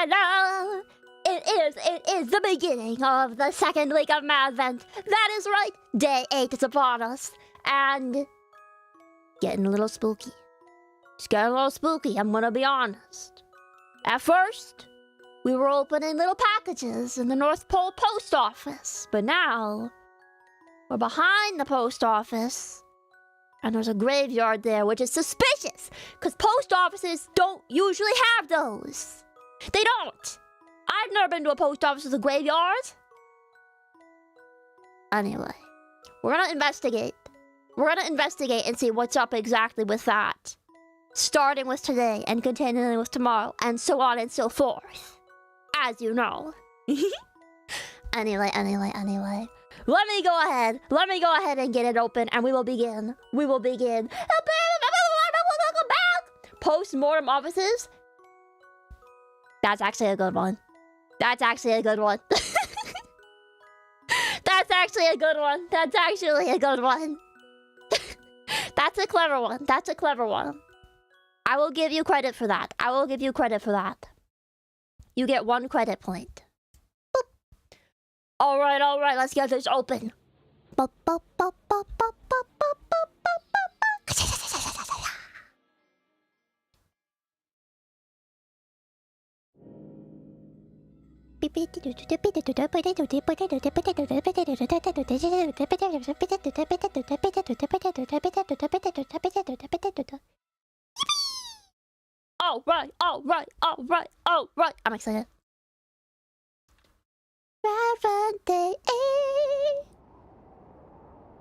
Hello. It is the beginning of the second week of Madvent. That is right, day 8 is upon us, and getting a little spooky. It's getting a little spooky, I'm gonna be honest. At first, we were opening little packages in the North Pole post office, but now we're behind the post office, and there's a graveyard there, which is suspicious, because post offices don't usually have those. They don't. I've never been to a post office with a graveyard. Anyway, we're gonna investigate. We're gonna investigate and see what's up exactly with that. Starting with today and continuing with tomorrow and so on and so forth. As you know. Anyway. Let me go ahead and get it open and we will begin. Post-Mortem offices. That's actually a good one. That's actually a good one. That's actually a good one. That's a clever one. I will give you credit for that. You get 1 credit point. Boop. All right, let's get this open. All right. I'm excited.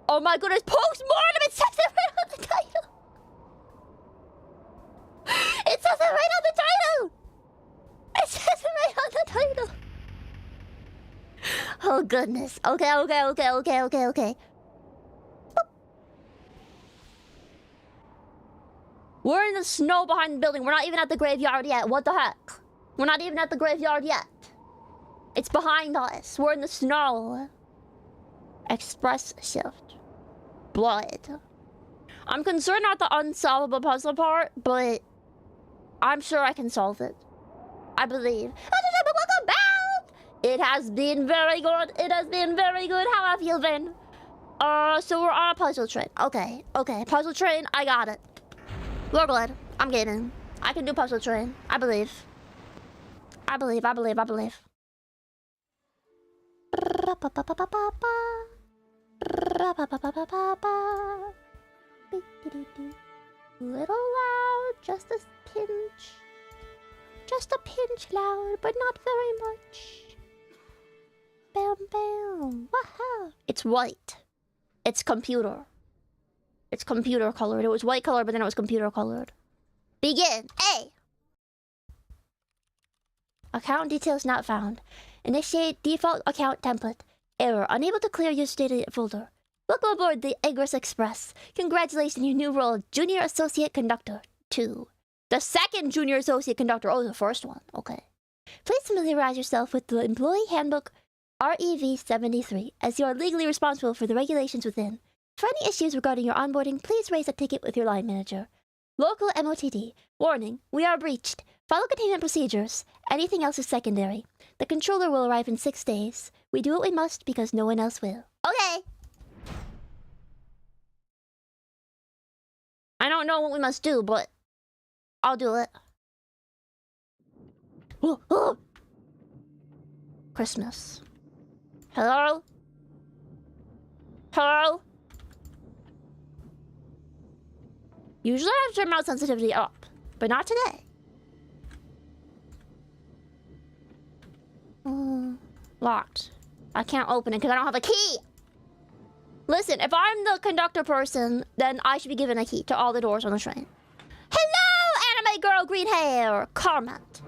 Oh my goodness, Post-Mortem! It says it right on the title! Oh goodness. Okay. We're in the snow behind the building. We're not even at the graveyard yet. What the heck? We're not even at the graveyard yet. It's behind us. We're in the snow. Express shift. Blood. I'm concerned about the unsolvable puzzle part, but I'm sure I can solve it. I believe. Welcome back! It has been very good. How have you been? So we're on a puzzle train. Okay. Puzzle train, I got it. We're good. I'm gaming. I can do puzzle train. I believe. Little loud, just a pinch. Just a pinch loud, but not very much. Bam bam. Waha. It's white. It's computer. It's computer colored. It was white colored, but then it was computer colored. Begin. A. Account details not found. Initiate default account template. Error. Unable to clear your data folder. Welcome aboard the Egress Express. Congratulations on your new role, Junior Associate Conductor 2. The second Junior Associate Conductor. Oh, the first one. Okay. Please familiarize yourself with the Employee Handbook REV 73, as you are legally responsible for the regulations within. For any issues regarding your onboarding, please raise a ticket with your line manager. Local MOTD. Warning, we are breached. Follow containment procedures. Anything else is secondary. The controller will arrive in 6 days. We do what we must because no one else will. Okay. I don't know what we must do, but I'll do it. Ooh. Christmas. Hello? Usually I have to turn mouse sensitivity up, but not today. Locked. I can't open it because I don't have a key. Listen, if I'm the conductor person, then I should be given a key to all the doors on the train. Hello, anime girl, green hair, comment.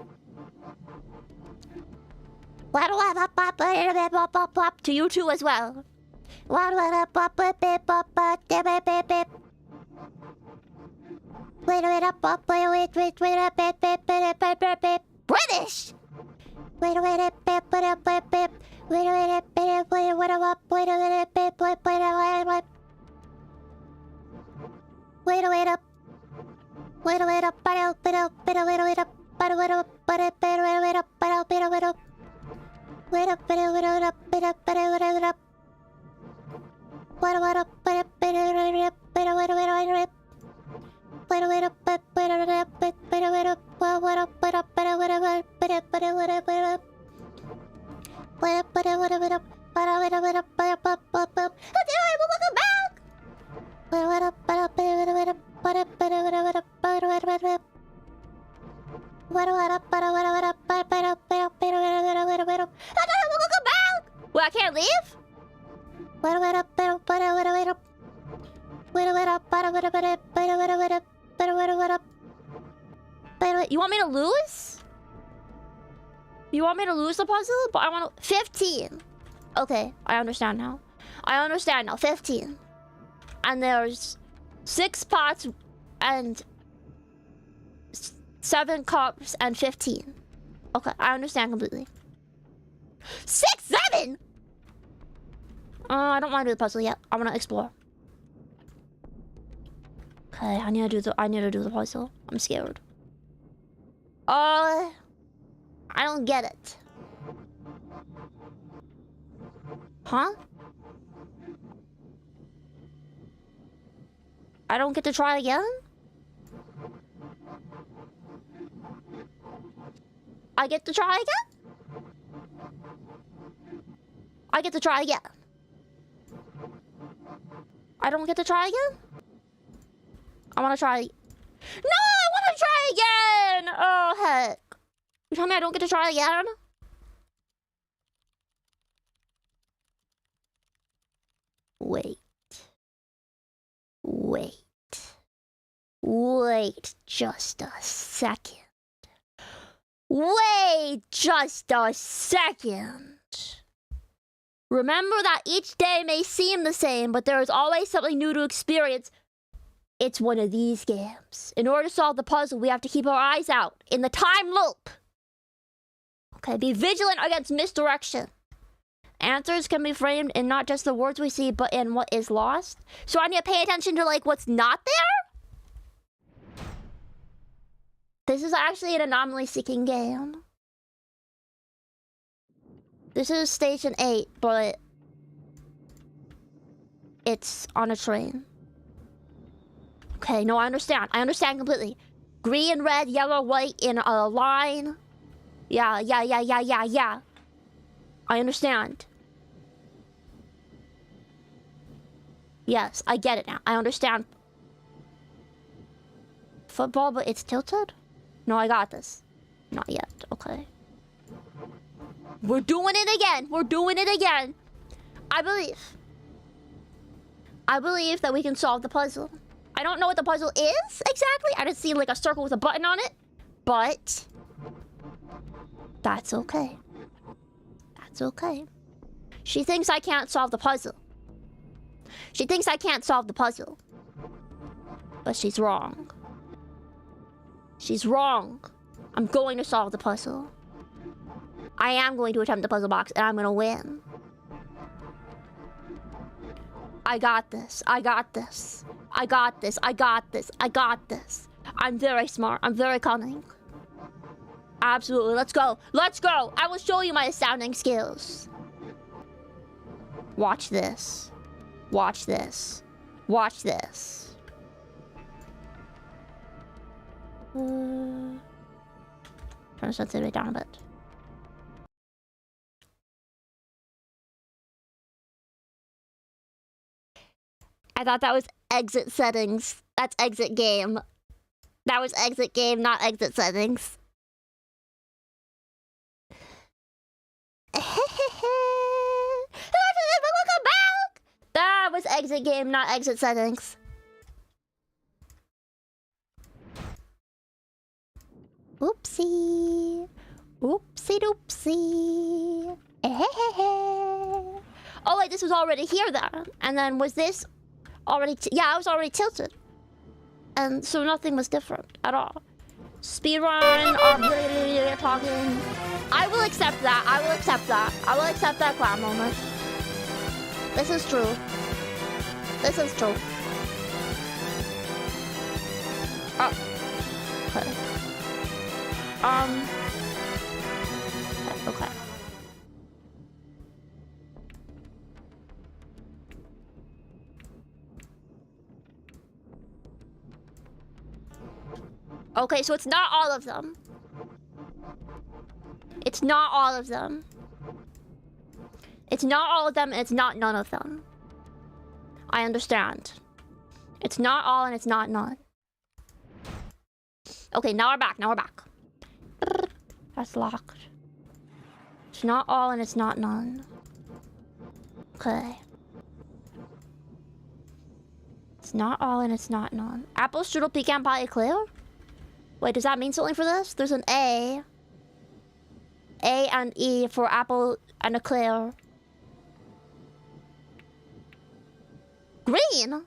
To you too as well. British. Well, I can't leave? You want me to lose? You want me to lose the puzzle? But I want to... 15. Okay, I understand now. I understand now. 15. And there's 6 pots and 7 cups and 15. Okay, I understand completely. 6, 7! I don't want to do the puzzle yet. I want to explore. Okay, I need to do the puzzle. I'm scared. I don't get it. Huh? I don't get to try again? I get to try again? I get to try again. I don't get to try again? I want to try... No, I want to try again! Oh, heck. You tell me I don't get to try again? Wait. Wait. Wait just a second. Wait just a second. Remember that each day may seem the same, but there is always something new to experience. It's one of these games. In order to solve the puzzle, we have to keep our eyes out in the time loop. Okay, be vigilant against misdirection. Answers can be framed in not just the words we see, but in what is lost. So I need to pay attention to, like, what's not there? This is actually an anomaly-seeking game. This is Station 8, but... it's on a train. Okay, no, I understand. I understand completely. Green, red, yellow, white in a line. Yeah. I understand. Yes, I get it now. I understand. Football, but it's tilted? No, I got this. Not yet. Okay. We're doing it again. We're doing it again. I believe that we can solve the puzzle. I don't know what the puzzle is exactly. I didn't see like a circle with a button on it. But that's okay. That's okay. She thinks I can't solve the puzzle. She thinks I can't solve the puzzle. But she's wrong. She's wrong. I'm going to solve the puzzle. I am going to attempt the puzzle box, and I'm going to win. I got this. I got this. I got this. I got this. I got this. I'm very smart. I'm very cunning. Absolutely. Let's go. Let's go. I will show you my astounding skills. Watch this. Watch this. Watch this. Turn the sensitivity down a bit. I thought that was exit settings. That's exit game. That was exit game, not exit settings. Welcome back! That was exit game, not exit settings. Oopsie. Oopsie doopsie. Oh wait, this was already here then. And then was this already... yeah, I was already tilted. And so nothing was different at all. Speedrun, talking. I will accept that. I will accept that. I will accept that clown moment. This is true. This is true. Oh. Okay. Okay. Okay, so it's not all of them. It's not all of them. It's not all of them, and it's not none of them. I understand. It's not all, and it's not none. Okay, now we're back. Now we're back. That's locked. It's not all, and it's not none. Okay. It's not all and it's not none. Apple, strudel, pecan pie, eclair? Wait, does that mean something for this? There's an A. A and E for apple and eclair. Green,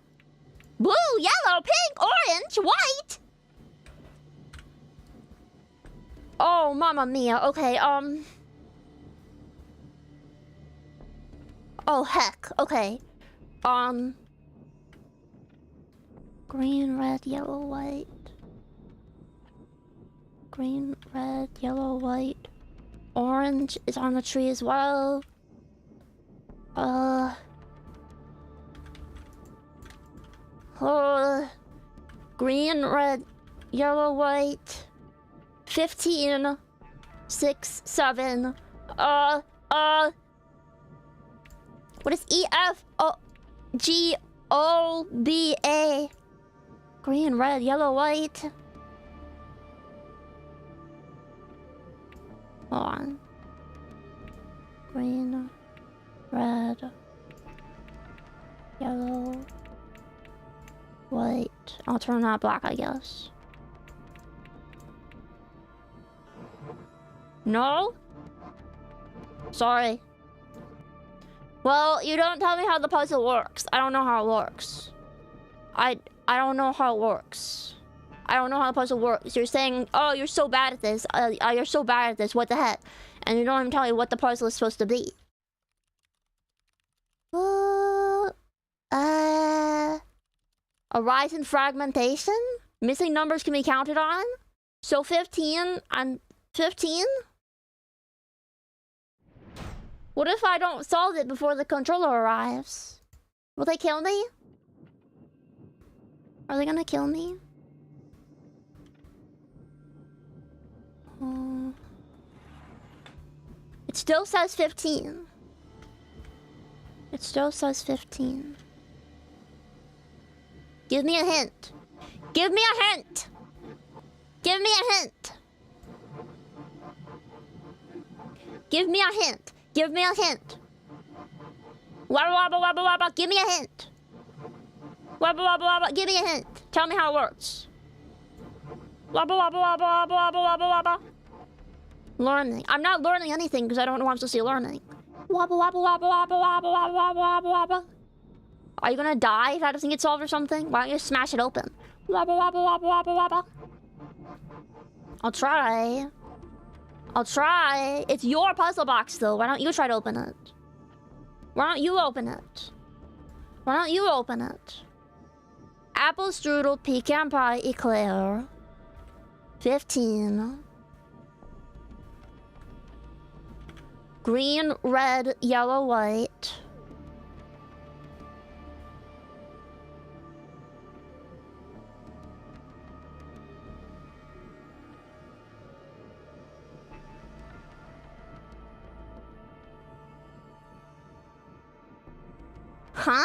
blue, yellow, pink, orange, white. Oh, mamma mia. Okay, oh, heck. Okay. Green, red, yellow, white. Green, red, yellow, white. Orange is on the tree as well. Green, red, yellow, white. 15, 6, 7. What is E, F, O, G, O, B, A? Green, red, yellow, white. Hold on. Green, red, yellow, white. I'll turn that black, I guess. No? Sorry. Well, you don't tell me how the puzzle works. I don't know how it works. I don't know how it works. I don't know how the puzzle works. You're saying, oh, you're so bad at this. You're so bad at this. What the heck? And you don't even tell me what the puzzle is supposed to be. A rise in fragmentation? Missing numbers can be counted on? So 15 and 15? What if I don't solve it before the controller arrives? Will they kill me? Are they gonna kill me? It still says 15. It still says 15. Give me a hint. Give me a hint. Give me a hint. Give me a hint. Give me a hint. Wabba wabba wabba wabba. Give me a hint. Wabba wabba wabba. Give me a hint. Tell me how it works. Wabba wabba wabba wabba wabba wabba wabba. Learning. I'm not learning anything because I don't know what I'm supposed to be learning. Wabba wabba wabba wabba wabba wabba wabba wabba wabba. Are you gonna die if that doesn't get solved or something? Why don't you just smash it open? Wabba wabba wabba wabba wabba. I'll try. I'll try. It's your puzzle box though. Why don't you try to open it? Why don't you open it? Why don't you open it? Apple strudel, pecan pie, eclair. 15. Green, red, yellow, white. Huh?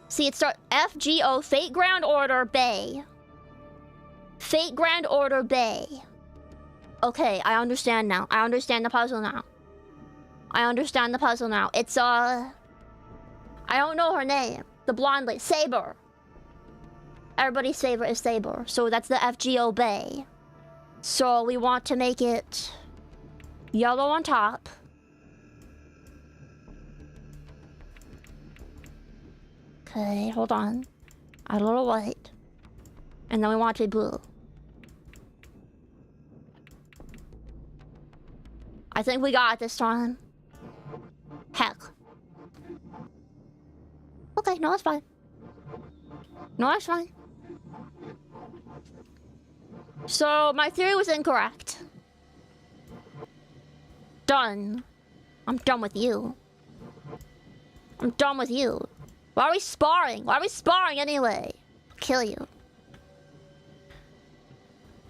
See, it starts FGO, Fate Ground Order, Bay. Fate Grand Order, Bay. Okay, I understand now. I understand the puzzle now. I understand the puzzle now. It's, I don't know her name. The blonde lady. Saber. Everybody's favorite is Saber. So that's the FGO Bay. So we want to make it yellow on top. Okay, hold on. Add a little white. And then we want it to be blue. I think we got it this time. Heck. Okay, no, that's fine. No, that's fine. So, my theory was incorrect. Done. I'm done with you. I'm done with you. Why are we sparring? Why are we sparring anyway? I'll kill you.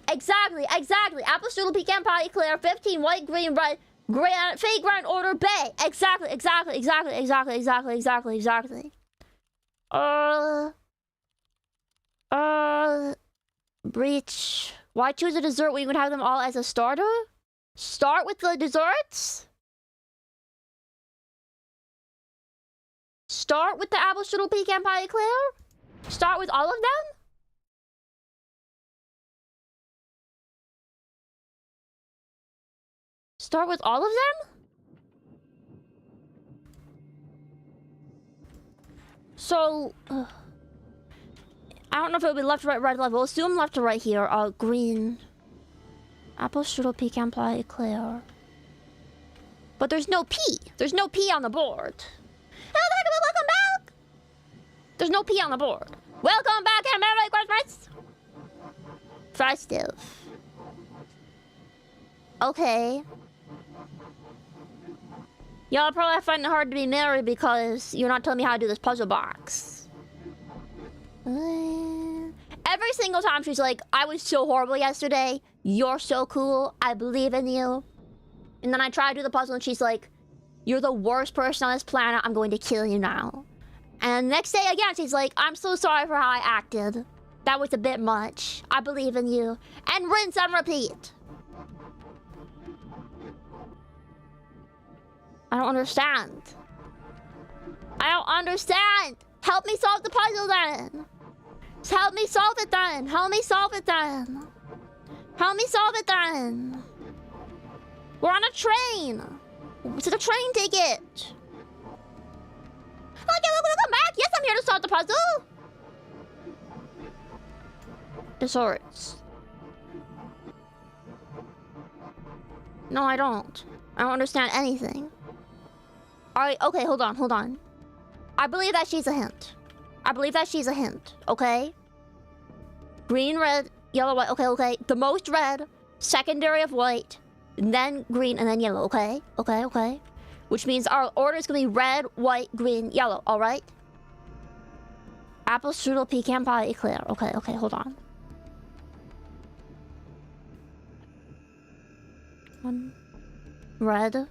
Exactly, exactly. Apple strudel, pecan pie, eclair, 15, white, green, red, grand, fate, ground, order, bay. Exactly, exactly, exactly, exactly, exactly, exactly, exactly. Breach. Why choose a dessert when you would have them all as a starter? Start with the desserts? Start with the apple, strudel, pecan pie eclair? Start with all of them? Start with all of them? So, I don't know if it'll be left, right, right, left. We'll assume left to right here. Green. Apple, strudel, pecan pie eclair. But there's no P. There's no P on the board. Hello, welcome back. There's no P on the board. Welcome back and Merry Christmas. Festive. Okay. Y'all probably find it hard to be married because you're not telling me how to do this puzzle box. Every single time she's like, I was so horrible yesterday. You're so cool. I believe in you. And then I try to do the puzzle and she's like, you're the worst person on this planet. I'm going to kill you now. And next day again, she's like, I'm so sorry for how I acted. That was a bit much. I believe in you. And rinse and repeat. I don't understand. I don't understand. Help me solve the puzzle then. Just help me solve it then. Help me solve it then. Help me solve it then. We're on a train. It's a train ticket. Okay, welcome back. Yes, I'm here to solve the puzzle. This hurts. No, I don't. I don't understand anything. Alright, okay, hold on. I believe that she's a hint. I believe that she's a hint, okay? Green, red, yellow, white, okay. The most red, secondary of white, and then green, and then yellow, okay? Okay. Which means our order is gonna be red, white, green, yellow, alright? Apple, strudel, pecan pie, eclair. Okay, hold on. One. Red.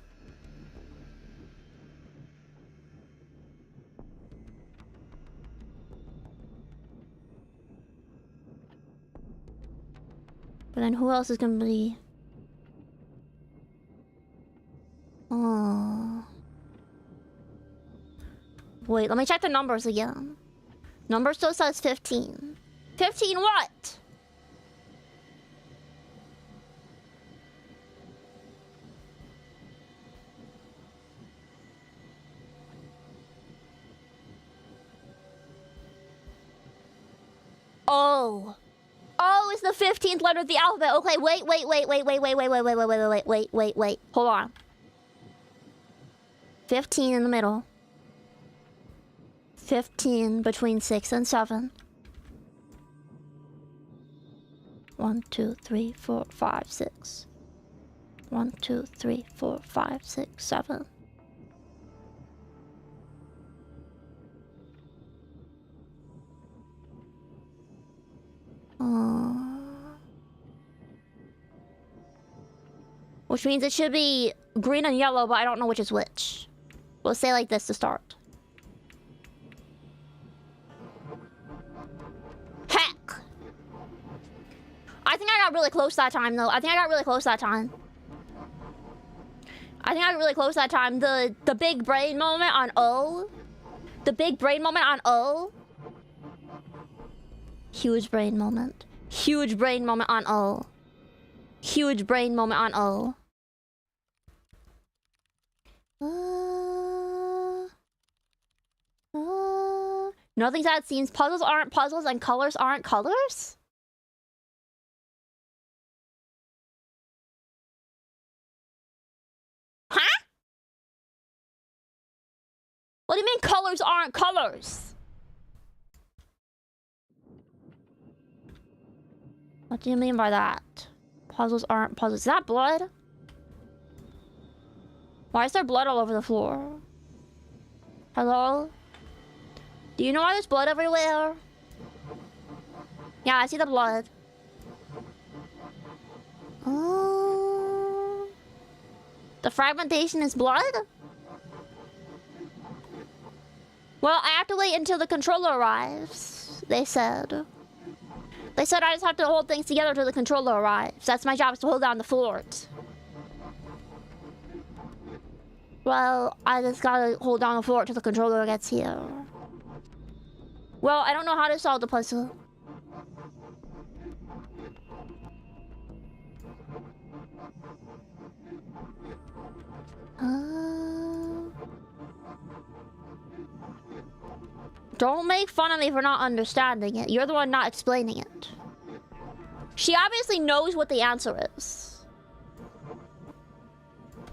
But then who else is gonna be? Oh. Wait, let me check the numbers again. Number still says 15. 15 what? Oh. Oh, it's the 15th letter of the alphabet. Okay, wait. Hold on. 15 in the middle. 15 between 6 and 7. 1, 2, 3, 4, 5, 6. 1, 2, 3, 4, 5, 6, 7. Which means it should be green and yellow, but I don't know which is which. We'll say like this to start. Heck! I think I got really close that time, though. The big brain moment on O. Huge brain moment. Huge brain moment on O. Huge brain moment on O. Nothing's at seems. Puzzles aren't puzzles and colors aren't colors? Huh? What do you mean colors aren't colors? What do you mean by that? Puzzles aren't puzzles. Is that blood? Why is there blood all over the floor? Hello? Do you know why there's blood everywhere? Yeah, I see the blood. Oh. The fragmentation is blood? Well, I have to wait until the controller arrives, they said. They said I just have to hold things together till the controller arrives. That's my job, is to hold down the fort. Well, I just gotta hold down the fort till the controller gets here. Well, I don't know how to solve the puzzle. Don't make fun of me for not understanding it. You're the one not explaining it. She obviously knows what the answer is.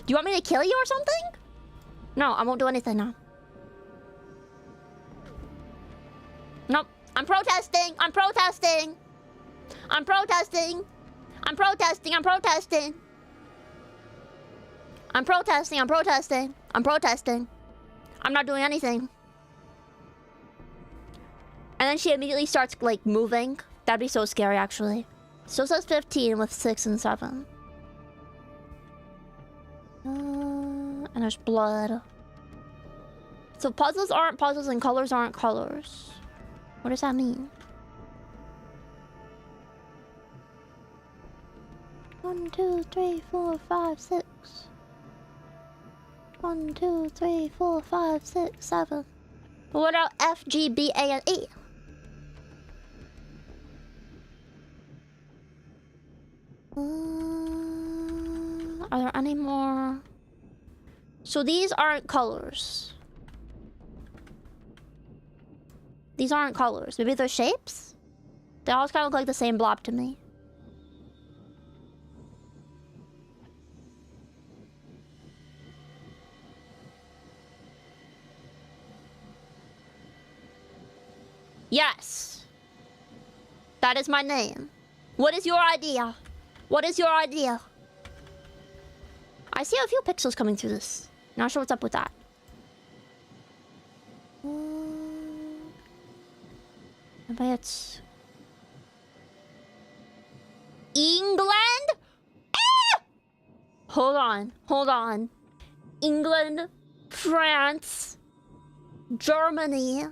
Do you want me to kill you or something? No, I won't do anything now. Nope. I'm protesting. I'm protesting. I'm protesting. I'm protesting. I'm protesting. I'm protesting. I'm protesting. I'm protesting. I'm not doing anything. And then she immediately starts, like, moving. That'd be so scary, actually. So it says 15 with 6 and 7. And there's blood. So puzzles aren't puzzles and colors aren't colors. What does that mean? 1, 2, 3, 4, 5, 6. 1, 2, 3, 4, 5, 6, 7. But what about F, G, B, A, and E? Are there any more? So these aren't colors. These aren't colors. Maybe they're shapes? They all kind of look like the same blob to me. Yes. That is my name. What is your idea? What is your idea? I see a few pixels coming through this. Not sure what's up with that. Maybe it's... England? Ah! Hold on. Hold on. England, France, Germany.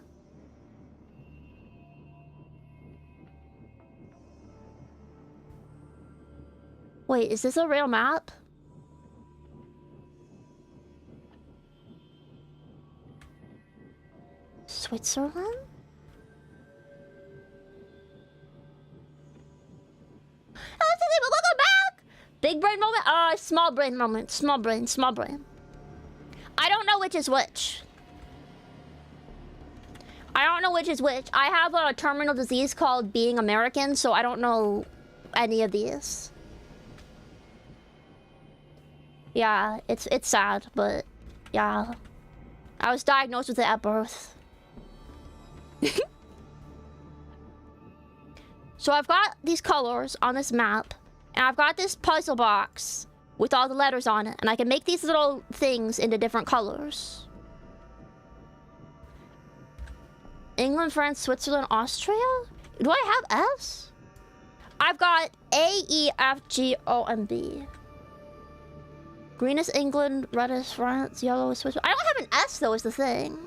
Wait, is this a real map? Switzerland? Welcome back! Big brain moment? Small brain moment. Small brain, small brain. I don't know which is which. I don't know which is which. I have a terminal disease called being American, so I don't know any of these. Yeah, it's sad, but yeah. I was diagnosed with it at birth. So I've got these colors on this map, and I've got this puzzle box with all the letters on it, and I can make these little things into different colors. England, France, Switzerland, Austria? Do I have S? I've got A, E, F, G, O, and B. Green is England, red is France, yellow is Switzerland. I don't have an S, though, is the thing.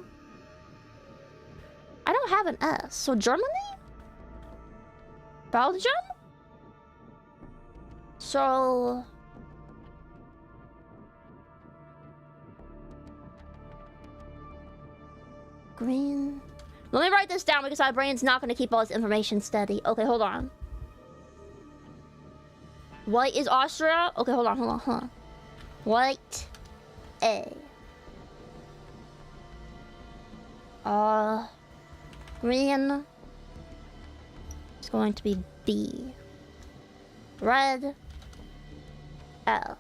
I don't have an S. So Germany? Belgium? So... Green... Let me write this down because my brain's not going to keep all this information steady. Okay, hold on. White is Austria? Okay, hold on. White A. Green is going to be B. Red L.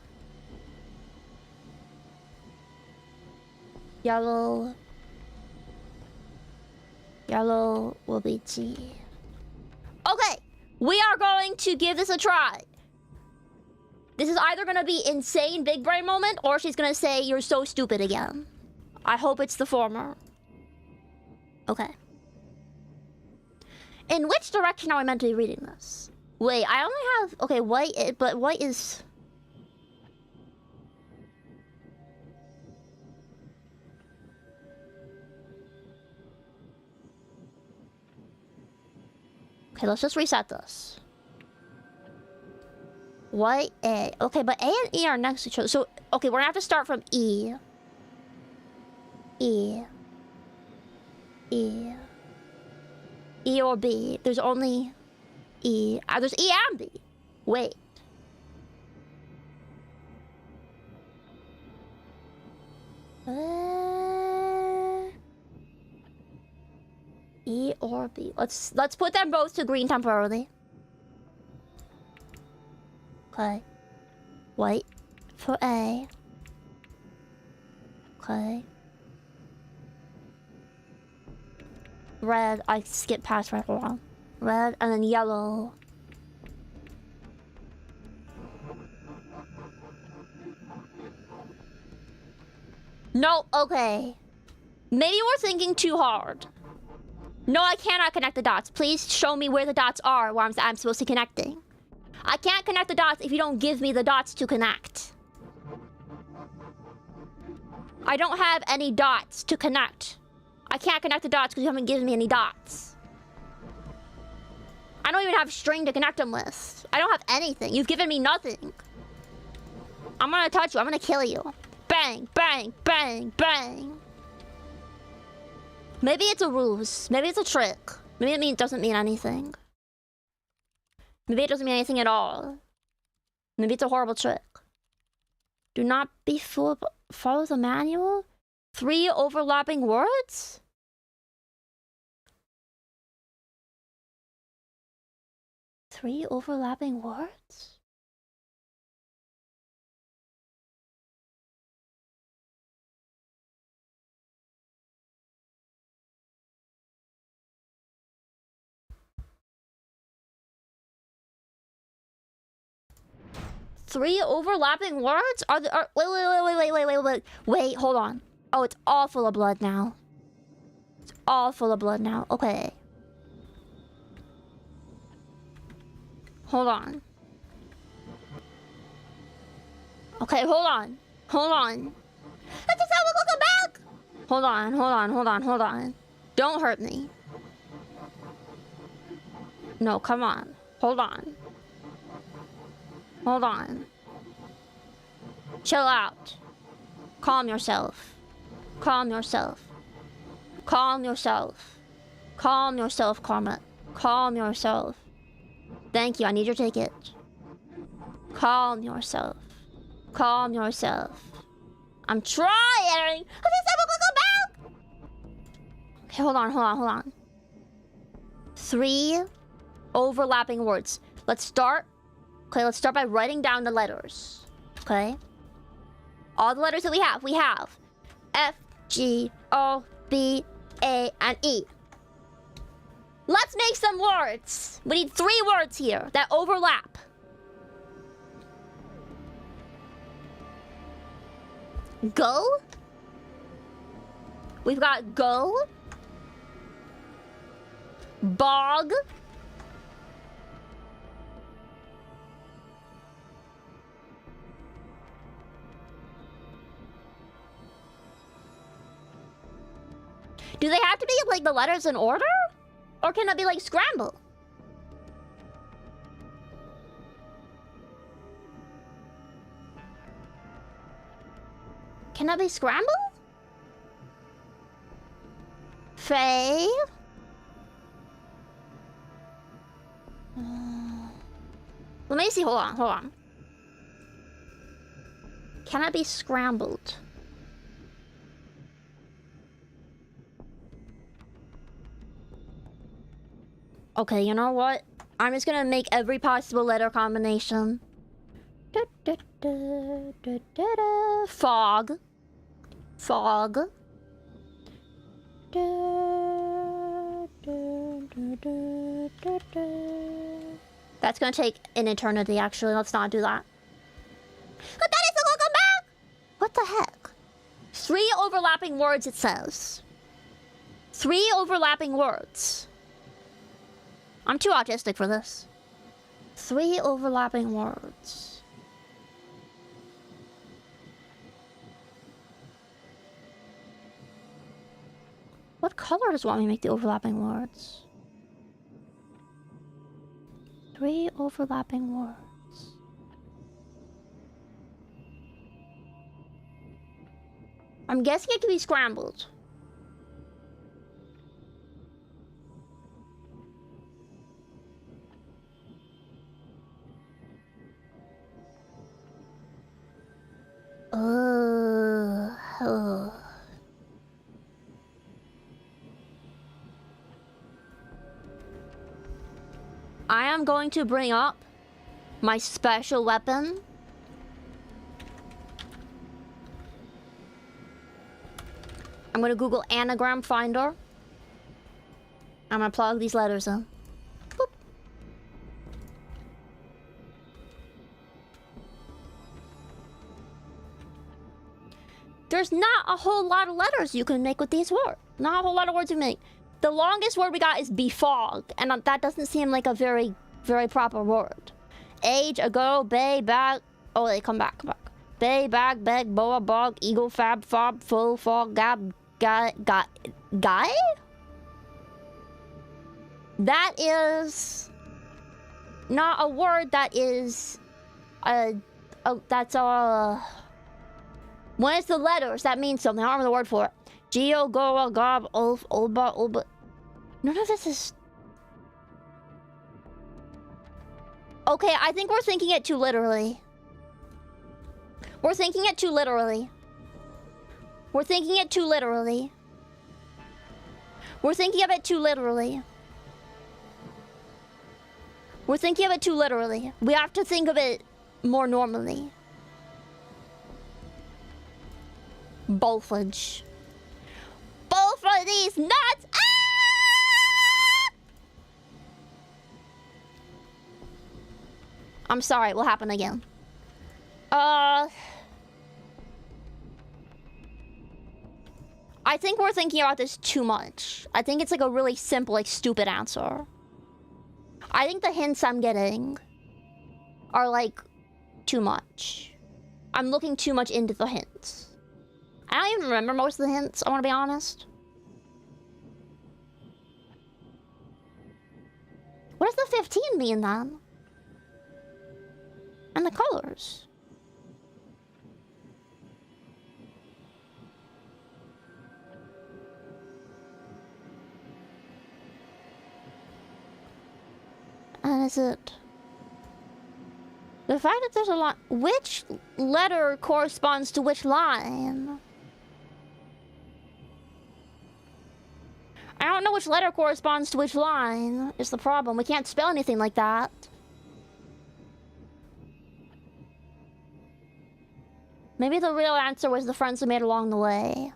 Yellow will be G. Okay, we are going to give this a try. This is either gonna be insane big brain moment, or she's gonna say you're so stupid again. I hope it's the former. Okay. In which direction are we meant to be reading this? Wait, I only have... Okay, white, but white is... Okay, let's just reset this. White A. Okay, but A and E are next to each other. So, okay, we're gonna have to start from E. E. E. E or B. There's only E. There's E and B. Wait. E or B. Let's put them both to green temporarily. Okay. Wait for A. Okay. Red. I skipped past red. Hold on. Red and then yellow. No, okay. Maybe we're thinking too hard. No, I cannot connect the dots. Please show me where the dots are where I'm supposed to be connecting. I can't connect the dots if you don't give me the dots to connect. I don't have any dots to connect. I can't connect the dots because you haven't given me any dots. I don't even have string to connect them with. I don't have anything. You've given me nothing. I'm gonna touch you. I'm gonna kill you. Bang, bang, bang, bang. Maybe it's a ruse. Maybe it's a trick. Maybe it doesn't mean anything. Maybe it doesn't mean anything at all. Maybe it's a horrible trick. Do not be fooled. Follow the manual? 3 overlapping words? Three overlapping words? Three overlapping words? Wait, hold on. Oh, it's all full of blood now. It's all full of blood now. Okay. Hold on. Okay, hold on. Hold on. That's just how we go back! Hold on. Don't hurt me. No, come on. Hold on. Hold on. Chill out. Calm yourself. Calm yourself. Calm yourself. Calm yourself, Carmet. Calm yourself. Thank you, I need your ticket. Calm yourself. Calm yourself. I'm trying! Okay, hold on. 3 overlapping words. Let's start. Okay, let's start by writing down the letters. Okay? All the letters that we have F, G, O, B, A, and E. Let's make some words. We need 3 words here that overlap. Go. We've got go. Bog. Do they have to be like the letters in order? Or can it be like scramble? Can that be scramble? Faye? Let me see, hold on. Can it be scrambled? Okay, you know what? I'm just gonna make every possible letter combination. Fog. Fog. That's gonna take an eternity, actually. Let's not do that. But that is the welcome back! What the heck? 3 overlapping words, it says. 3 overlapping words. I'm too autistic for this. 3 overlapping words. What color does it want me to make the overlapping words? 3 overlapping words. I'm guessing it could be scrambled. Oh. I am going to bring up my special weapon. I'm gonna Google anagram finder. I'm gonna plug these letters in. Boop. There's not a whole lot of letters you can make with these words. Not a whole lot of words you make. The longest word we got is befog, and that doesn't seem like a very, very proper word. Age, ago, bay, bag. Oh, they come back, Bay, bag, beg, boa, bog, eagle, fab, fob, full, fog, gab, guy? That is not a word. That is that's when it's the letters, that means something. I don't remember the word for it. Geo, Goa, Gob, Ulf, Ulba, Ulba. None of this is... Okay, I think we're thinking it too literally. We're thinking it too literally. We're thinking it too literally. We're thinking of it too literally. We're thinking of it too literally. We have to think of it more normally. Bolfage. Both of these nuts! Ah! I'm sorry, it will happen again. I think we're thinking about this too much. I think it's like a really simple, like, stupid answer. I think the hints I'm getting are, like, too much. I'm looking too much into the hints. I don't even remember most of the hints, I want to be honest. What does the 15 mean, then? And the colors. And is it... The fact that there's a line... Which letter corresponds to which line? I don't know which letter corresponds to which line, is the problem. We can't spell anything like that. Maybe the real answer was the friends we made along the way.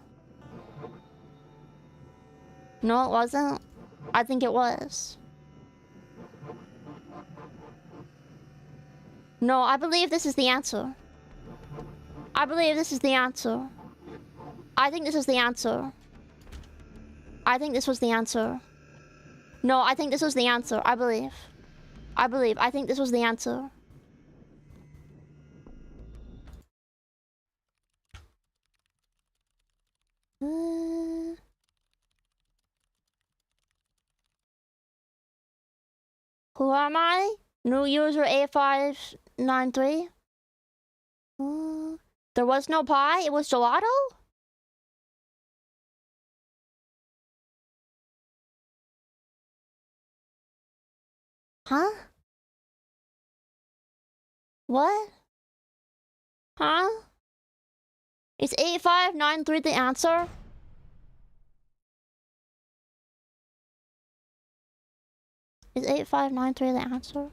No, it wasn't. I think it was. No, I believe this is the answer. I believe this is the answer. I think this is the answer. I think this was the answer. No, I think this was the answer. I believe. I think this was the answer. Who am I? New user A593. There was no pie? It was gelato? Huh? What? Huh? Is 8593 the answer? Is 8593 the answer?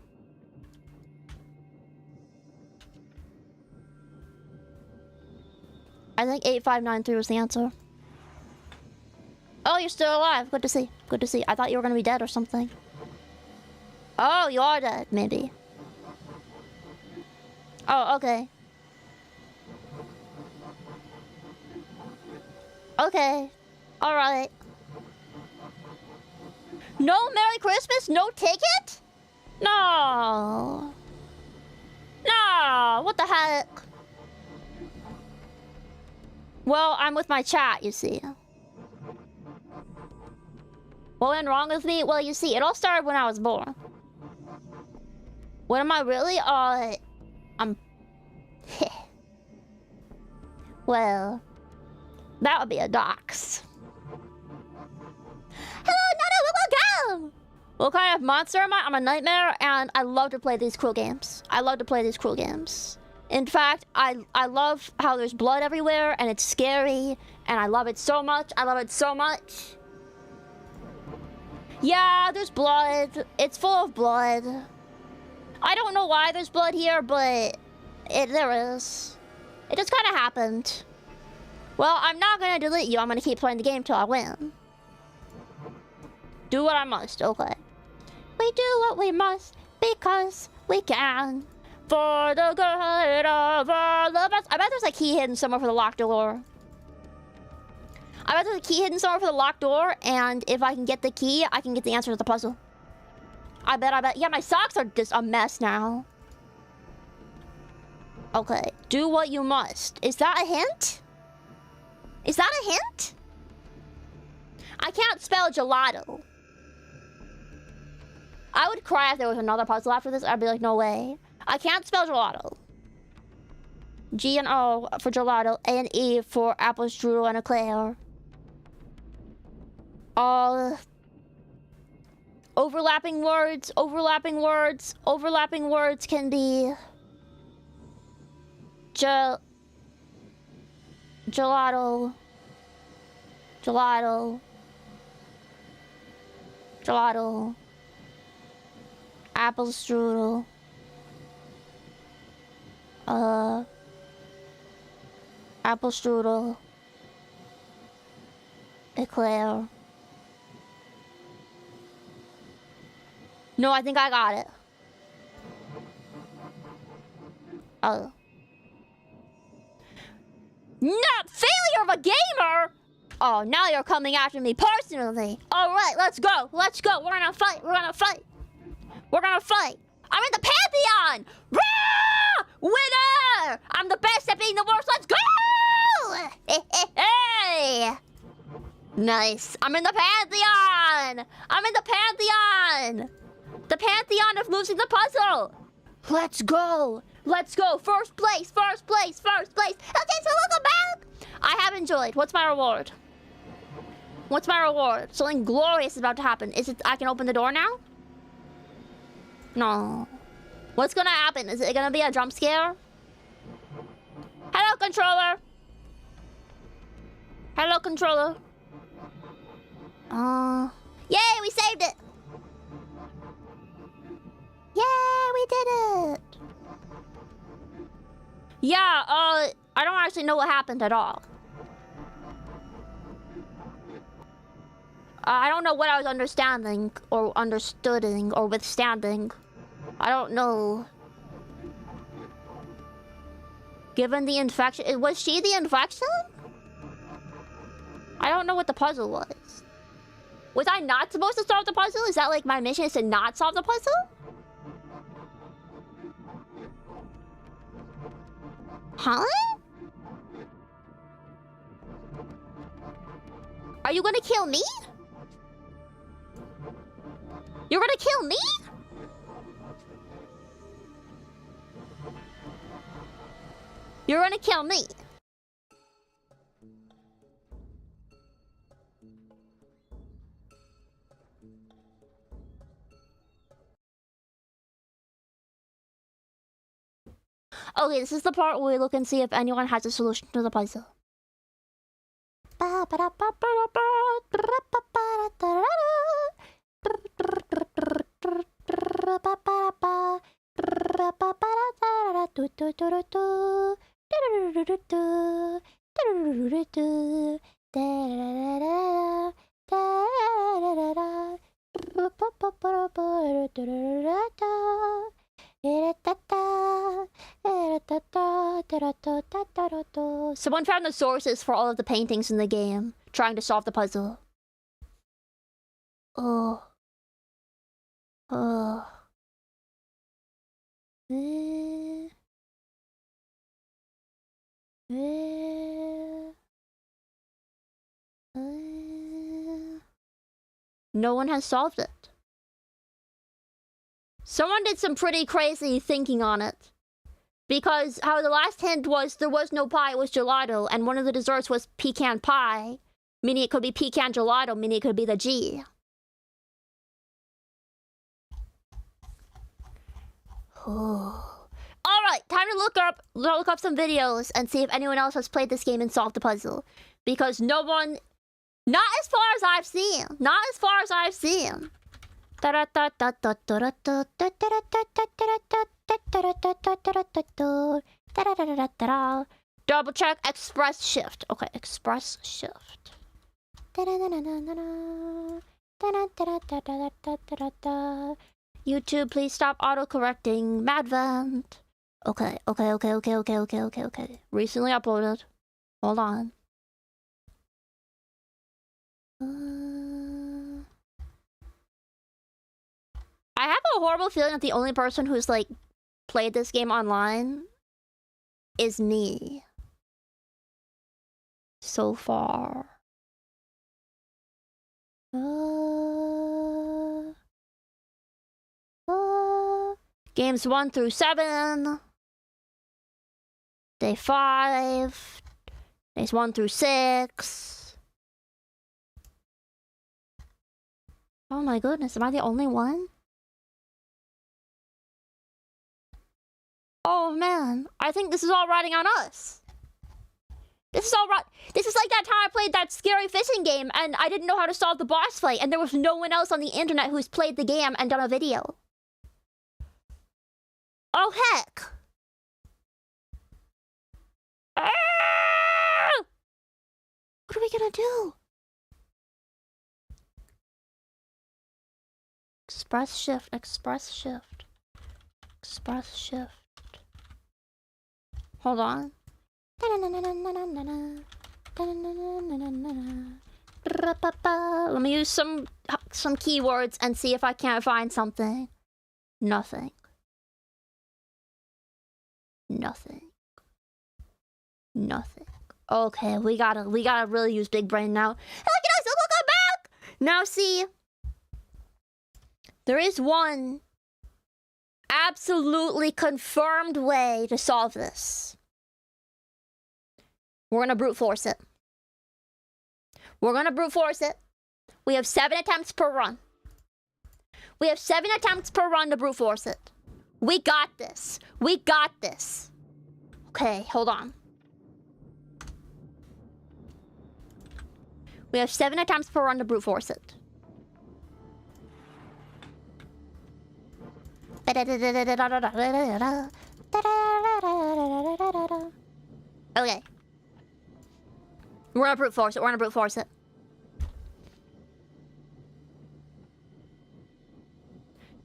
I think 8593 was the answer. Oh, you're still alive. Good to see. Good to see. I thought you were gonna be dead or something. Oh, you are dead, maybe. Oh, okay. Okay. Alright. No Merry Christmas? No ticket? No. No. What the heck? Well, I'm with my chat, you see. What went wrong with me? Well, you see, it all started when I was born. What am I really? I'm... Well... That would be a dox. Hello, welcome! What kind of monster am I? I'm a nightmare, and I love to play these cruel games. I love to play these cruel games. In fact, I love how there's blood everywhere, and it's scary, and I love it so much. I love it so much. Yeah, there's blood. It's full of blood. I don't know why there's blood here, but there is. It just kind of happened. Well, I'm not gonna delete you. I'm gonna keep playing the game till I win. Do what I must, okay. We do what we must because we can. For the good of all of us. I bet there's a key hidden somewhere for the locked door. I bet there's a key hidden somewhere for the locked door, and if I can get the key, I can get the answer to the puzzle. I bet. Yeah, my socks are just a mess now. Okay, do what you must. Is that a hint? Is that a hint? I can't spell gelato. I would cry if there was another puzzle after this. I'd be like, no way. I can't spell gelato. G and O for gelato, A and E for apple strudel and eclair. All overlapping words can be gelato. Apple strudel. Apple strudel. Eclair. No, I think I got it. Oh. Not failure of a gamer! Oh, now you're coming after me personally. Alright, let's go. Let's go. We're gonna fight. We're gonna fight. We're gonna fight. I'm in the Pantheon! Rah! Winner! I'm the best at being the worst. Let's go! Hey! Nice. I'm in the Pantheon! I'm in the Pantheon! The Pantheon of losing the puzzle! Let's go! Let's go! First place! First place! First place! Okay, so welcome back! I have enjoyed. What's my reward? What's my reward? Something glorious is about to happen. Is it I can open the door now? No. What's gonna happen? Is it gonna be a jump scare? Hello, controller. Hello, controller. Yay, we saved it. Yay, we did it. Yeah, I don't actually know what happened at all. I don't know what I was understanding or understooding or withstanding. I don't know. Given the infection, was she the infection? I don't know what the puzzle was. Was I not supposed to solve the puzzle? Is that like my mission is to not solve the puzzle? Huh? Are you gonna kill me? You're gonna kill me? You're gonna kill me. Okay, this is the part where we look and see if anyone has a solution to the puzzle. Someone found the sources for all of the paintings in the game, trying to solve the puzzle. Oh. Oh. No one has solved it. Someone did some pretty crazy thinking on it. Because how the last hint was, there was no pie, it was gelato, and one of the desserts was pecan pie, meaning it could be pecan gelato, meaning it could be the G. Alright, time to look up some videos and see if anyone else has played this game and solved the puzzle. Because no one... Not as far as I've seen. Not as far as I've seen. Double check express shift. Okay, express shift. YouTube, please stop auto-correcting. Madvent. Okay. Recently uploaded. Hold on. I have a horrible feeling that the only person who's, like, played this game online is me. So far. Games 1 through 7. Day 5. Days 1 through 6. Oh my goodness, am I the only one? Oh man, I think this is all riding on us. This is all right. This is like that time I played that scary fishing game and I didn't know how to solve the boss fight and there was no one else on the internet who's played the game and done a video. Oh heck. What are we gonna do? Express shift, express shift. Express shift. Hold on. Let me use some keywords and see if I can't find something. Nothing. Nothing. Nothing. Okay, we gotta really use big brain now. Hey, look at us! Look, I'm back! Now see, there is one absolutely confirmed way to solve this. We're gonna brute force it. We're gonna brute force it. We have 7 attempts per run. We have 7 attempts per run to brute force it. We got this. We got this. Okay, hold on. We have 7 attempts per run to brute force it. Okay. We're gonna brute force it. We're gonna brute force it.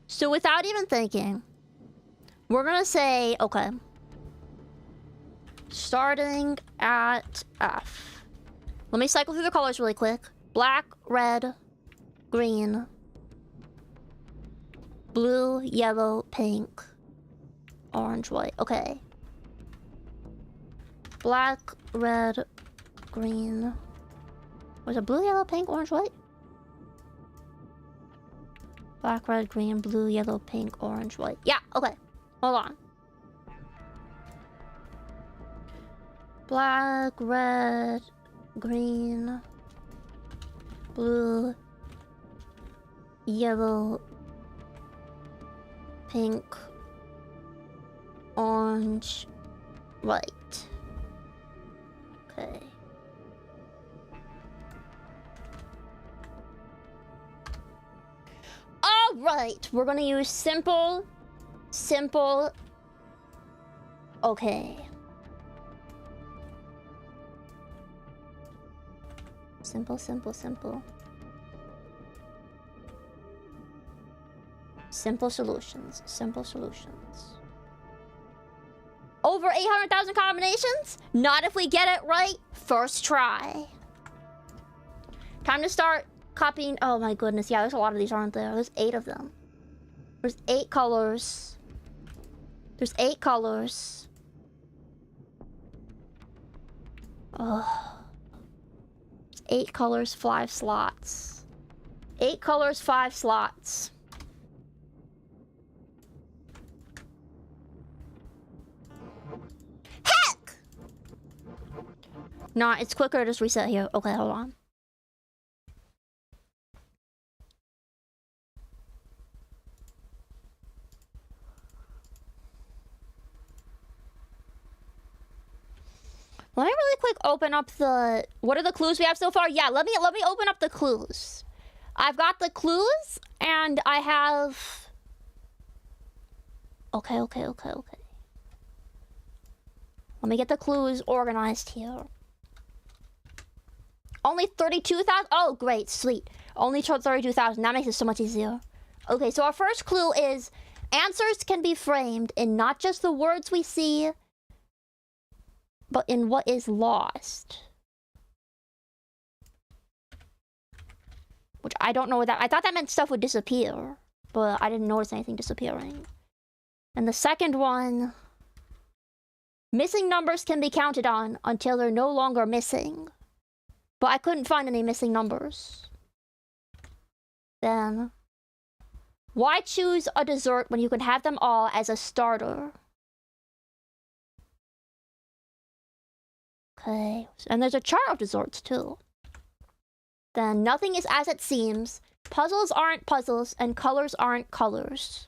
So without even thinking, we're gonna say, okay. Starting at F. Let me cycle through the colors really quick. Black, red, green, blue, yellow, pink, orange, white. Okay. Black, red, green. Was it blue, yellow, pink, orange, white? Black, red, green, blue, yellow, pink, orange, white. Yeah, okay. Hold on. Black, red, green, blue, yellow, pink, orange, white. Okay. Alright, we're gonna use simple. Okay. Simple. Simple solutions. Over 800,000 combinations? Not if we get it right first try. Time to start copying. Oh my goodness, yeah, there's a lot of these, aren't there? There's 8 of them. There's 8 colors. There's 8 colors. Oh. 8 colors, 5 slots. 8 colors, 5 slots. Nah, it's quicker to just reset here. Okay, hold on. Let me really quick open up the... What are the clues we have so far? Yeah, let me open up the clues. I've got the clues, and I have... Okay. Let me get the clues organized here. Only 32,000? Oh, great, sweet. Only 32,000. That makes it so much easier. Okay, so our first clue is answers can be framed in not just the words we see, but in what is lost. Which I don't know what that... I thought that meant stuff would disappear, but I didn't notice anything disappearing. And the second one... Missing numbers can be counted on until they're no longer missing. But I couldn't find any missing numbers. Then... Why choose a dessert when you can have them all as a starter? Okay, and there's a chart of desserts too. Then nothing is as it seems. Puzzles aren't puzzles, and colors aren't colors.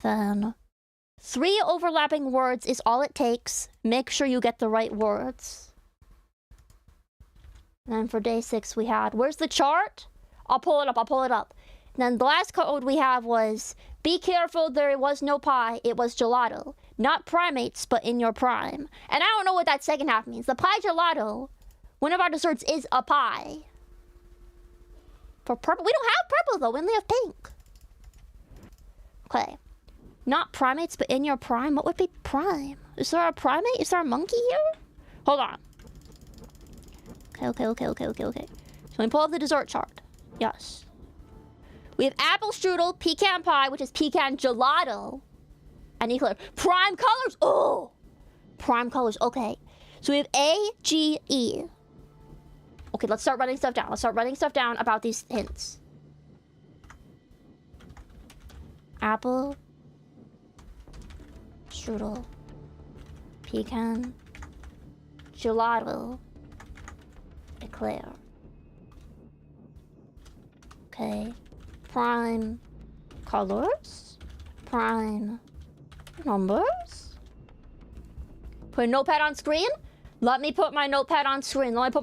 Then 3 overlapping words is all it takes. Make sure you get the right words. And then for day 6 we had, where's the chart? I'll pull it up. And then the last code we have was, be careful, there was no pie, it was gelato. Not primates, but in your prime. And I don't know what that second half means. The pie gelato, one of our desserts is a pie. For purple, we don't have purple though, we only have pink. Okay. Not primates, but in your prime? What would be prime? Is there a primate? Is there a monkey here? Hold on. Okay. So let me pull up the dessert chart. Yes. We have apple strudel, pecan pie, which is pecan gelato. And eclair. Prime colors! Oh! Prime colors, okay. So we have A, G, E. Okay, let's start writing stuff down. Let's start writing stuff down about these hints. Apple. Strudel. Pecan. Gelato. Eclair. Okay. Prime colors. Prime numbers. Put a notepad on screen. Let me put my notepad on screen. Alright.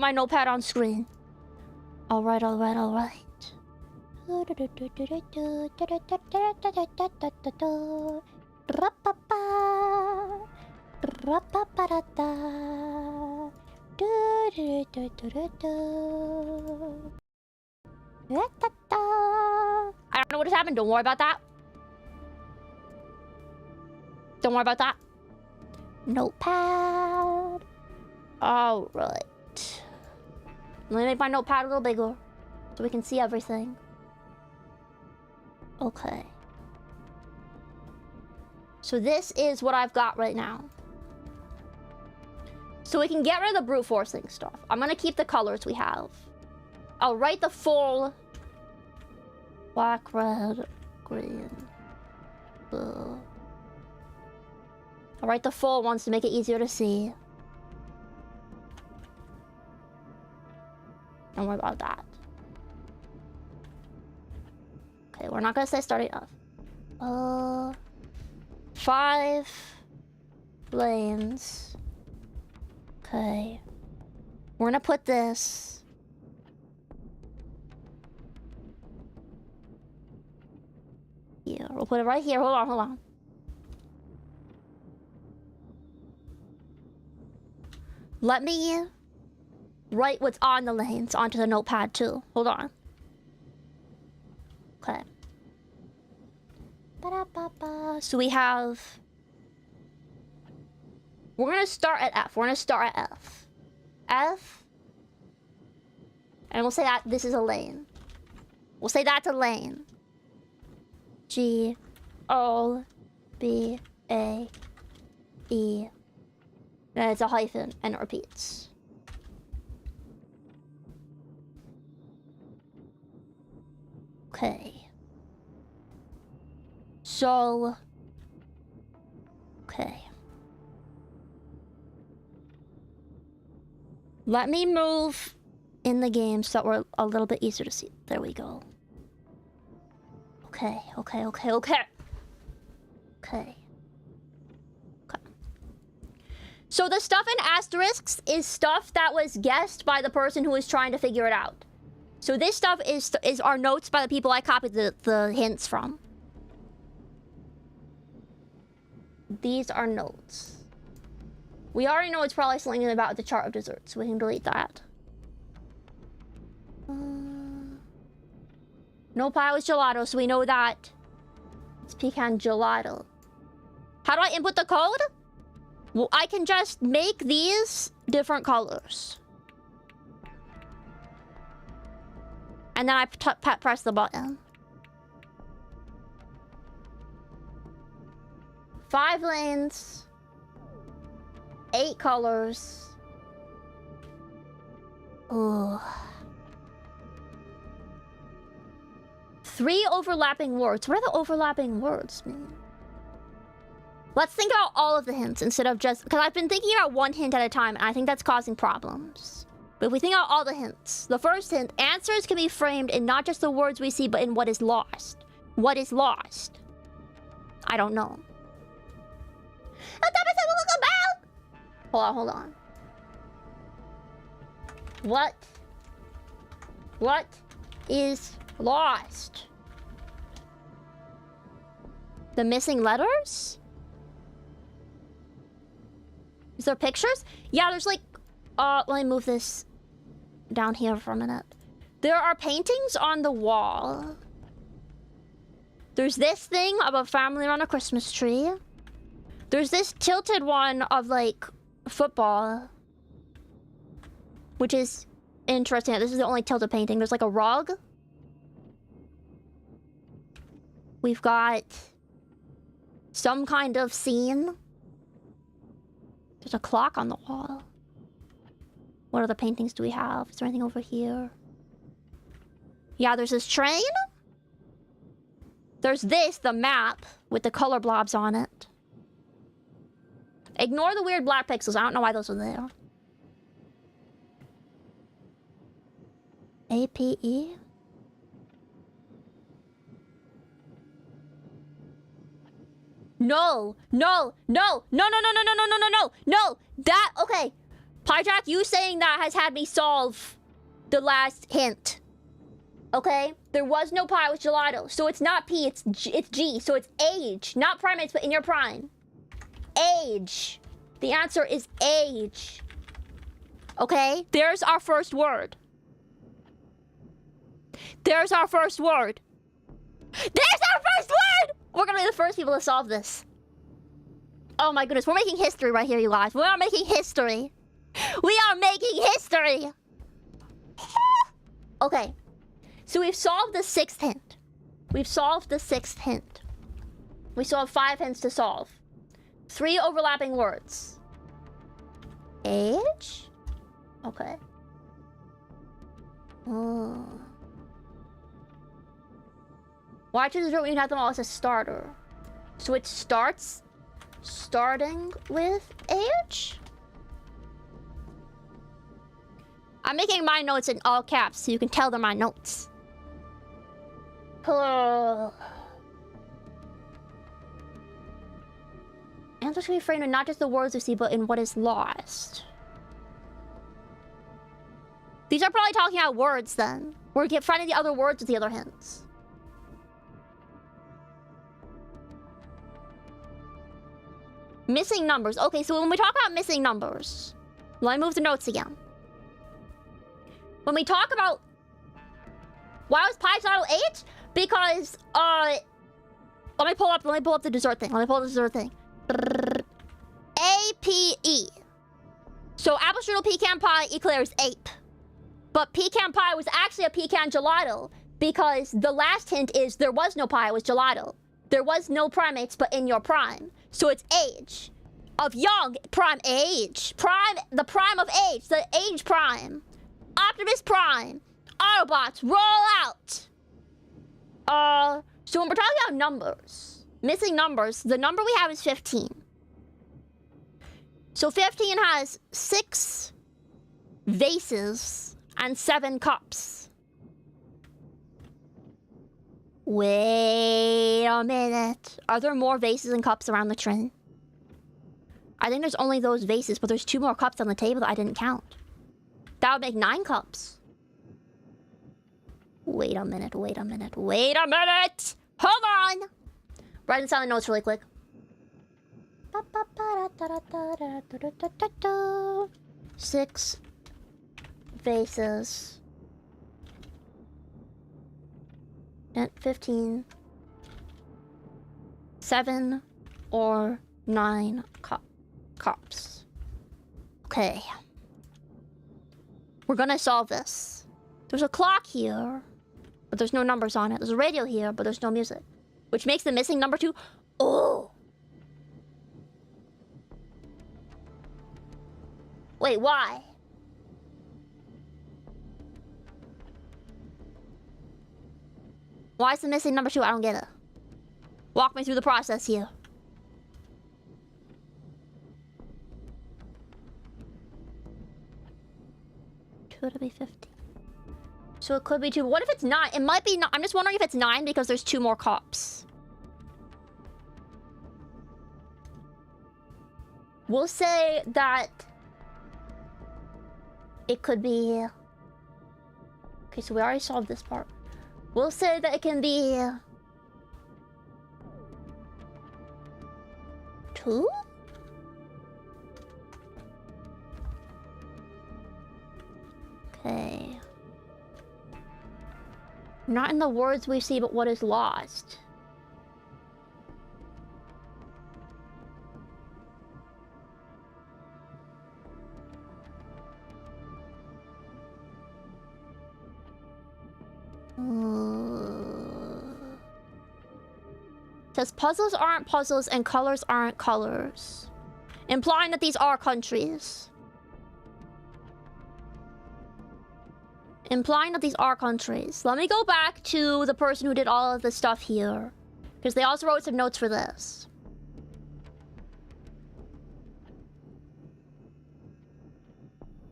I don't know what just happened. Don't worry about that. Notepad. Alright. Let me make my notepad a little bigger so we can see everything. Okay. So this is what I've got right now. So we can get rid of the brute forcing stuff. I'm gonna keep the colors we have. I'll write the full black, red, green, blue. I'll write the full ones to make it easier to see. Don't worry about that. Okay, we're not gonna say starting off. 5 lanes. Okay. We're gonna put this. Here, we'll put it right here. Hold on. Let me write what's on the lanes onto the notepad too. Hold on. Okay. So we have... We're gonna start at F. F. And we'll say that this is a lane. We'll say that's a lane. G, O, B, A, E. Then it's a hyphen and it repeats. Okay. So... Okay. Let me move in the game so that we're a little bit easier to see. There we go. Okay. So the stuff in asterisks is stuff that was guessed by the person who was trying to figure it out. So this stuff is our notes by the people I copied the hints from. These are notes. We already know it's probably something about the chart of desserts, so we can delete that. No pie was gelato, so we know that it's pecan gelato. How do I input the code? Well, I can just make these different colors. And then I press the button. 5 lanes. 8 colors. Oh. 3 overlapping words. What do the overlapping words mean? Let's think about all of the hints instead of just... Because I've been thinking about one hint at a time, and I think that's causing problems. But if we think about all the hints. The first hint, answers can be framed in not just the words we see, but in what is lost. What is lost? I don't know. Hold on. What is lost? The missing letters? Is there pictures? Yeah, there's like... let me move this down here for a minute. There are paintings on the wall. There's this thing of a family around a Christmas tree. There's this tilted one of, like, football. Which is interesting. This is the only tilted painting. There's, like, a rug. We've got some kind of scene. There's a clock on the wall. What other paintings do we have? Is there anything over here? Yeah, there's this train. There's this, the map, with the color blobs on it. Ignore the weird black pixels. I don't know why those are there. APE? No! That, okay. Pyjack, you saying that has had me solve the last hint. Okay? There was no pie with gelato. So it's not P, it's G. So it's age. Not primates, but in your prime. Age. The answer is age. Okay? There's our first word. There's our first word. We're gonna be the first people to solve this. Oh my goodness, we're making history right here, you guys. We are making history. Okay. So we've solved the 6th hint. We still have 5 hints to solve. 3 overlapping words. Age? Okay. Oh. Why choose a when you have them all as a starter? So it starting with age? I'm making my notes in all caps so you can tell they're my notes. Answers can be framed in not just the words we see, but in what is lost. These are probably talking about words then. We're finding the other words with the other hints. Missing numbers. Okay, so when we talk about missing numbers, let me move the notes again. When we talk about... Why was pie gelato 8? Because, let me pull up the dessert thing. APE. So apple strudel pecan pie eclairs ape. But pecan pie was actually a pecan gelato because the last hint is there was no pie, it was gelato. There was no primates, but in your prime. So it's age. Of young, prime age. Prime, the prime of age. The age prime. Optimus Prime. Autobots, roll out. So when we're talking about numbers, missing numbers, the number we have is 15. So 15 has 6 vases and 7 cups. Wait a minute. Are there more vases and cups around the train? I think there's only those vases, but there's 2 more cups on the table that I didn't count. That would make 9 cups. Wait a minute, wait a minute, wait a minute! Hold on! Writing down the notes really quick. 6 vases. And 15. 7 or 9 cups. Okay. We're gonna solve this. There's a clock here, but there's no numbers on it. There's a radio here, but there's no music. Which makes the missing number 2. Oh! Wait, why? Why is the missing number 2? I don't get it. Walk me through the process here. Could it be 50? So it could be 2. What if it's 9? It might be 9. I'm just wondering if it's 9 because there's 2 more cups. We'll say that it could be... Okay, so we already solved this part. We'll say that it can be... 2? Okay. Not in the words we see, but what is lost. Says puzzles aren't puzzles and colors aren't colors, implying that these are countries. Implying that these are countries. Let me go back to the person who did all of the stuff here, because they also wrote some notes for this.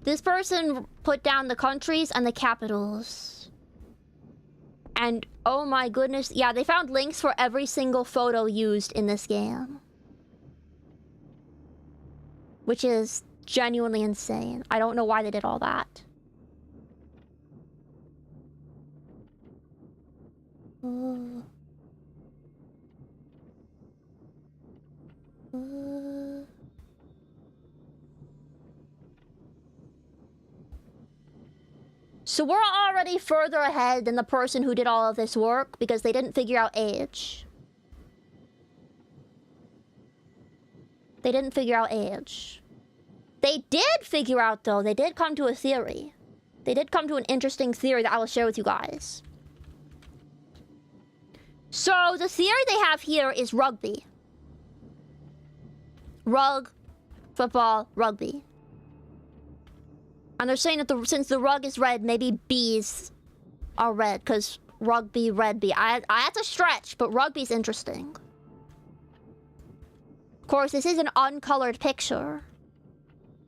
This person put down the countries and the capitals. And oh my goodness, yeah, they found links for every single photo used in this game. Which is genuinely insane. I don't know why they did all that. So we're already further ahead than the person who did all of this work because they didn't figure out age. They didn't figure out age. They did figure out, though, they did come to a theory. They did come to an interesting theory that I will share with you guys. So the theory they have here is rugby. Football, rugby. And they're saying that since the rug is red, maybe bees are red, because rugby, red bee. That's a stretch, but rugby's interesting. Of course, this is an uncolored picture.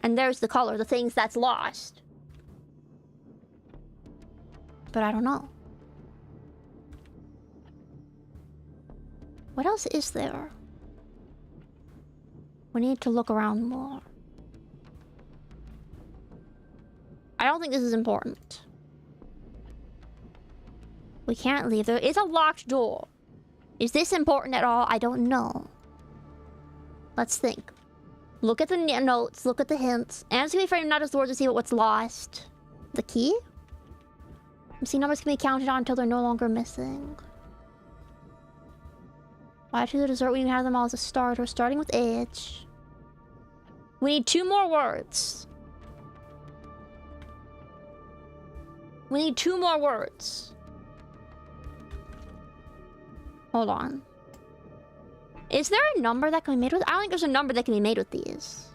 And there's the color, the things that's lost. But I don't know. What else is there? We need to look around more. I don't think this is important. We can't leave. There is a locked door. Is this important at all? I don't know. Let's think. Look at the notes. Look at the hints. Answer me frame not as doors to see what's lost. The key? See, numbers can be counted on until they're no longer missing. Why choose a dessert when you have them all as a starter? Starting with age. We need 2 more words. We need 2 more words. Hold on. Is there a number that can be made with? I don't think there's a number that can be made with these.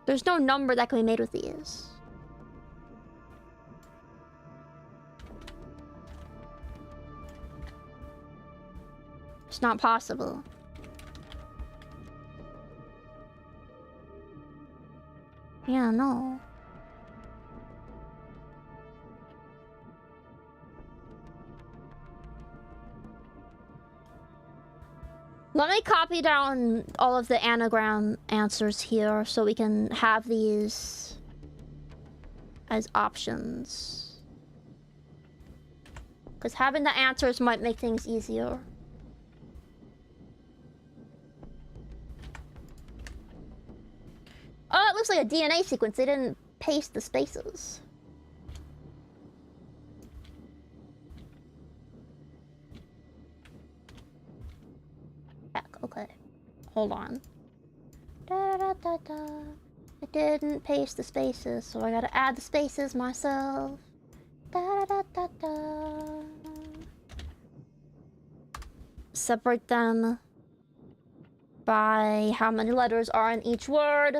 There's no number that can be made with these. It's not possible. Yeah, no. Let me copy down all of the anagram answers here so we can have these as options. Because having the answers might make things easier. Oh, it looks like a DNA sequence. They didn't paste the spaces. Heck, okay. Hold on. Da, da, da, da. I didn't paste the spaces, so I gotta add the spaces myself. Da, da, da, da. Separate them by how many letters are in each word.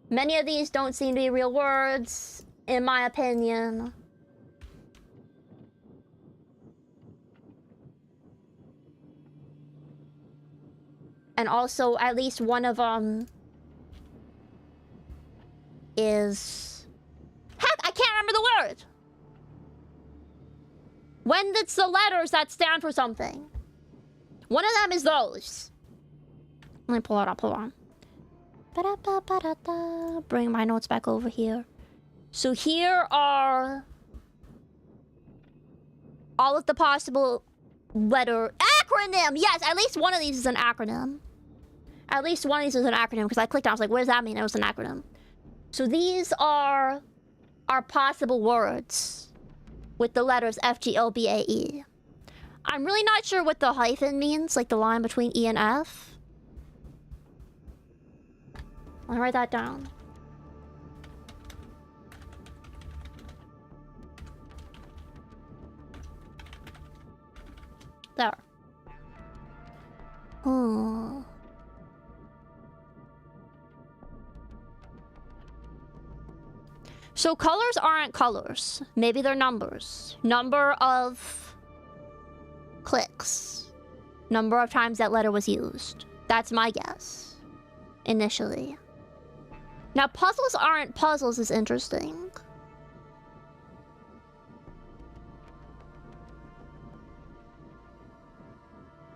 Many of these don't seem to be real words, in my opinion. And also, at least one of them is... Heck, I can't remember the word! When it's the letters that stand for something. One of them is those. Let me pull it up, hold on. Ba-da-ba-ba-da-da. Bring my notes back over here. So here are all of the possible letter acronym. Yes, at least one of these is an acronym. At least one of these is an acronym because I clicked on it, I was like, what does that mean? It was an acronym. So these are our possible words with the letters F, G, O, B, A, E. I'm really not sure what the hyphen means, like the line between E and F. I'll write that down. There. Oh. So colors aren't colors. Maybe they're numbers. Number of clicks. Number of times that letter was used. That's my guess. Initially. Now, puzzles aren't puzzles is interesting.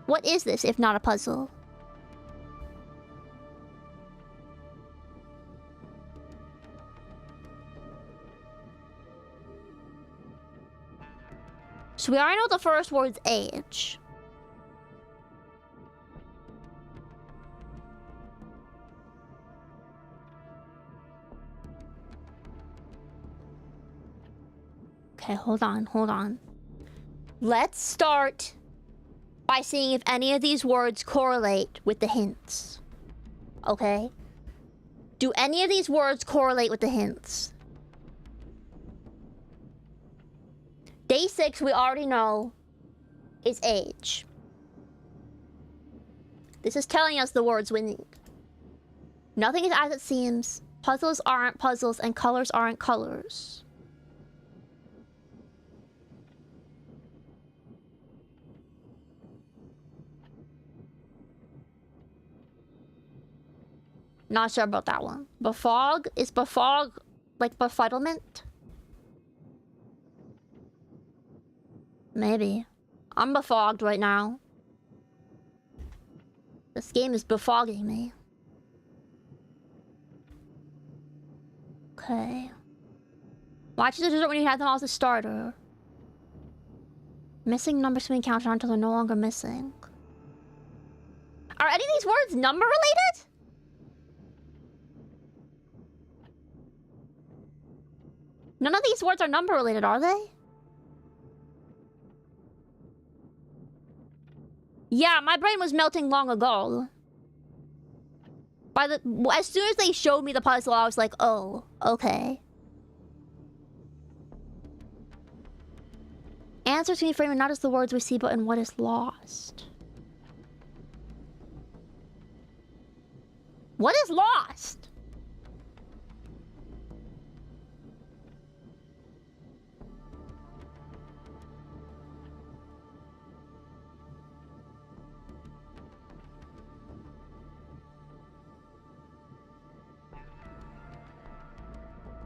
What is this if not a puzzle? So we already know the first word's age. Okay, hold on. Let's start by seeing if any of these words correlate with the hints. Okay? Do any of these words correlate with the hints? Day 6, we already know, is age. This is telling us the words we need. Nothing is as it seems. Puzzles aren't puzzles, and colors aren't colors. Not sure about that one. Befog? Is befog like befuddlement? Maybe. I'm befogged right now. This game is befogging me. Okay. Watch the dessert when you have them all as a starter. Missing numbers can be counted until they're no longer missing. Are any of these words number related? None of these words are number related, are they? Yeah, my brain was melting long ago. As soon as they showed me the puzzle, I was like, oh, okay. Answers can be framed not as the words we see, but in what is lost. What is lost?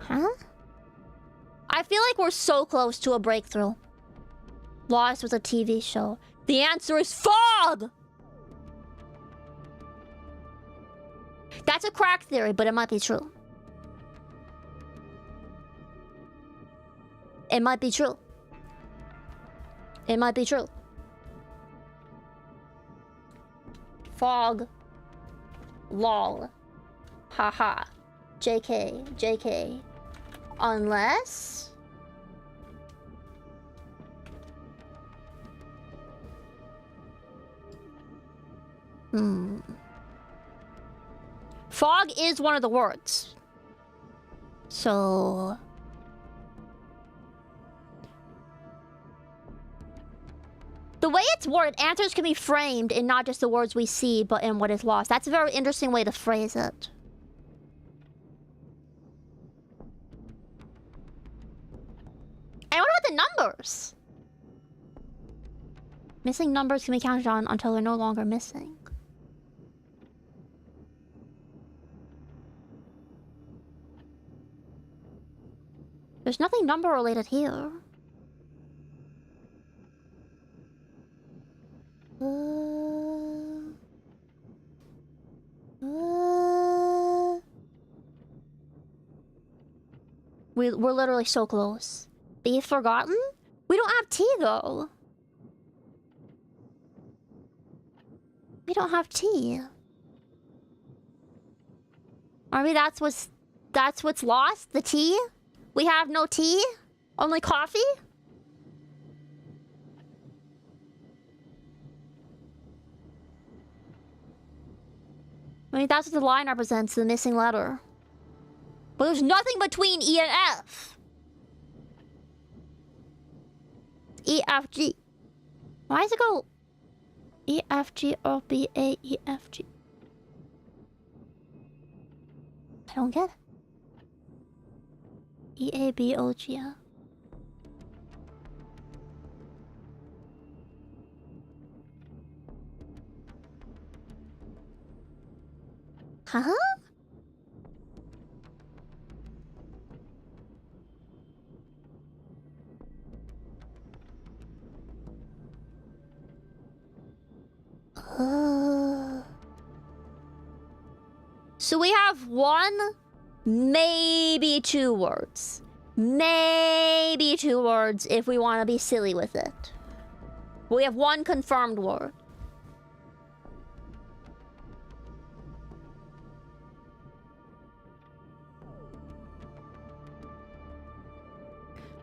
Huh? I feel like we're so close to a breakthrough. Lost was a TV show. The answer is fog! That's a crack theory, but it might be true. It might be true. It might be true. Fog. Lol. Haha. JK. JK. Unless... Fog is one of the words. So... The way it's worded, answers can be framed in not just the words we see, but in what is lost. That's a very interesting way to phrase it. And what about the numbers? Missing numbers can be counted on until they're no longer missing. There's nothing number related here. We're literally so close. Be forgotten? We don't have tea though. We don't have tea. Maybe that's what's lost? The tea? We have no tea? Only coffee? I mean, that's what the line represents, the missing letter. But there's nothing between E and F. E, F, G. Why does it go E, F, G, O, B, A, E, F, G? I don't get it. E, A, B, O, G, F. Huh? So we have one, maybe two words. Maybe two words if we want to be silly with it. We have one confirmed word.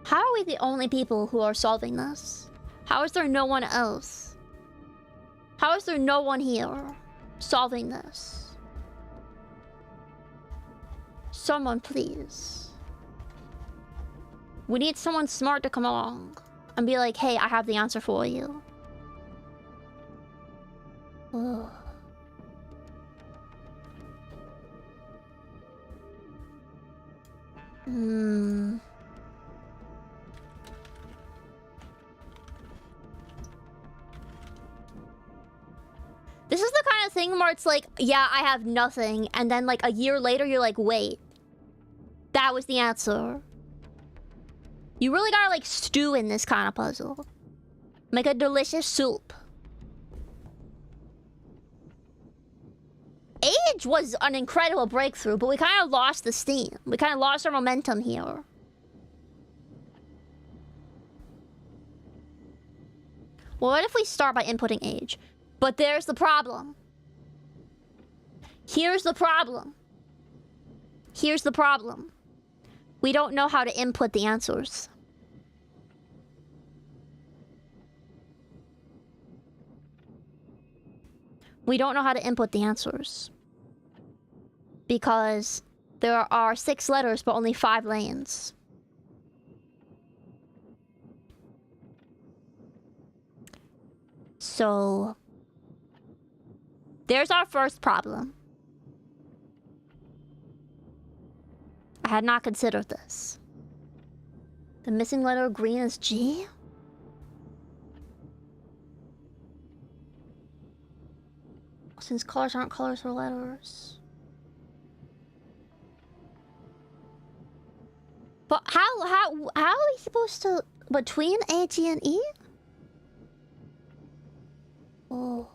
How are we the only people who are solving this? How is there no one else? How is there no one here solving this? Someone, please. We need someone smart to come along and be like, hey, I have the answer for you. Ugh. This is the kind of thing where it's like, yeah, I have nothing. And then like a year later, you're like, wait. That was the answer. You really gotta like stew in this kind of puzzle. Make a delicious soup. Age was an incredible breakthrough, but we kind of lost the steam. We kind of lost our momentum here. Well, what if we start by inputting age? But there's the problem. Here's the problem. Here's the problem. We don't know how to input the answers. We don't know how to input the answers. Because there are 6 letters, but only 5 lanes. So... there's our first problem. I had not considered this. The missing letter green is G? Since colors aren't colors or letters. But how are we supposed to... between A, G, and E? Oh.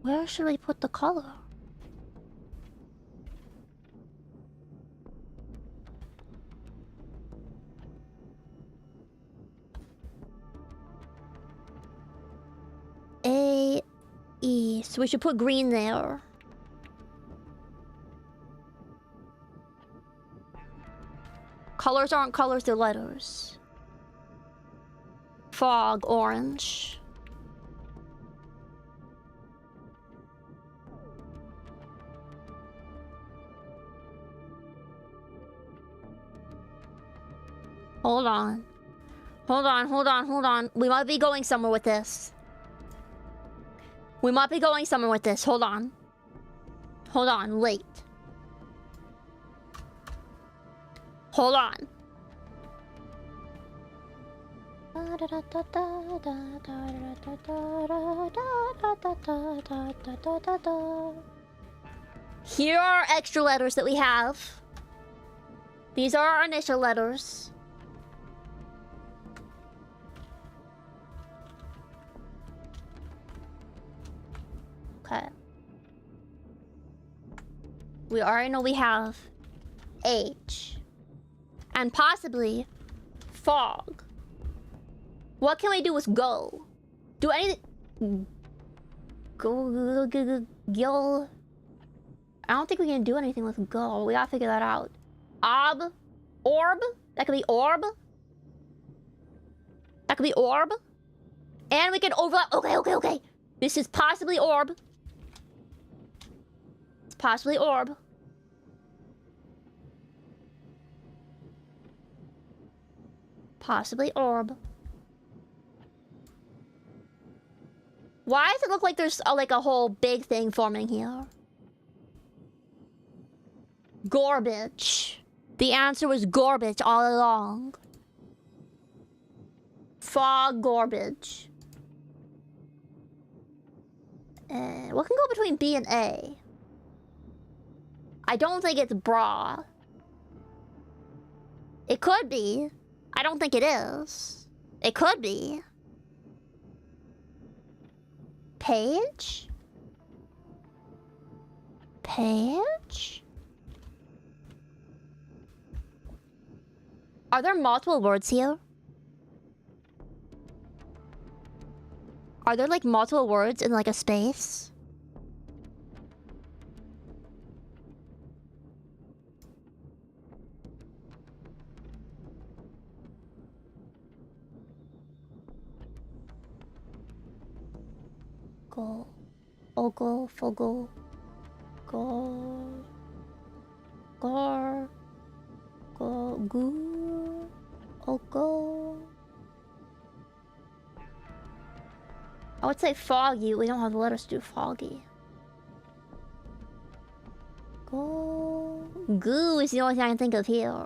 Where should we put the color? A, E. So we should put green there. Colors aren't colors, they're letters. Fog, orange. Hold on. Hold on, hold on, hold on. We might be going somewhere with this. We might be going somewhere with this. Hold on. Hold on, wait. Hold on. Here are extra letters that we have. These are our initial letters. Okay. We already know we have H. And possibly fog. What can we do with go? Do anything? Go. I don't think we can do anything with go. We gotta figure that out. Orb. That could be orb. That could be orb. And we can overlap. Okay. This is possibly orb. It's possibly orb. Possibly orb. Why does it look like there's like a whole big thing forming here? Garbage. The answer was garbage all along. Fog, garbage. What can go between B and A? I don't think it's bra. It could be. I don't think it is. It could be. Page? Page? Are there multiple words here? Are there like multiple words in like a space? Go. Ogle, fogle. Go. Gar. Go. Goo. Ogle. I would say foggy. We don't have the letters to do foggy. Go. Goo is the only thing I can think of here.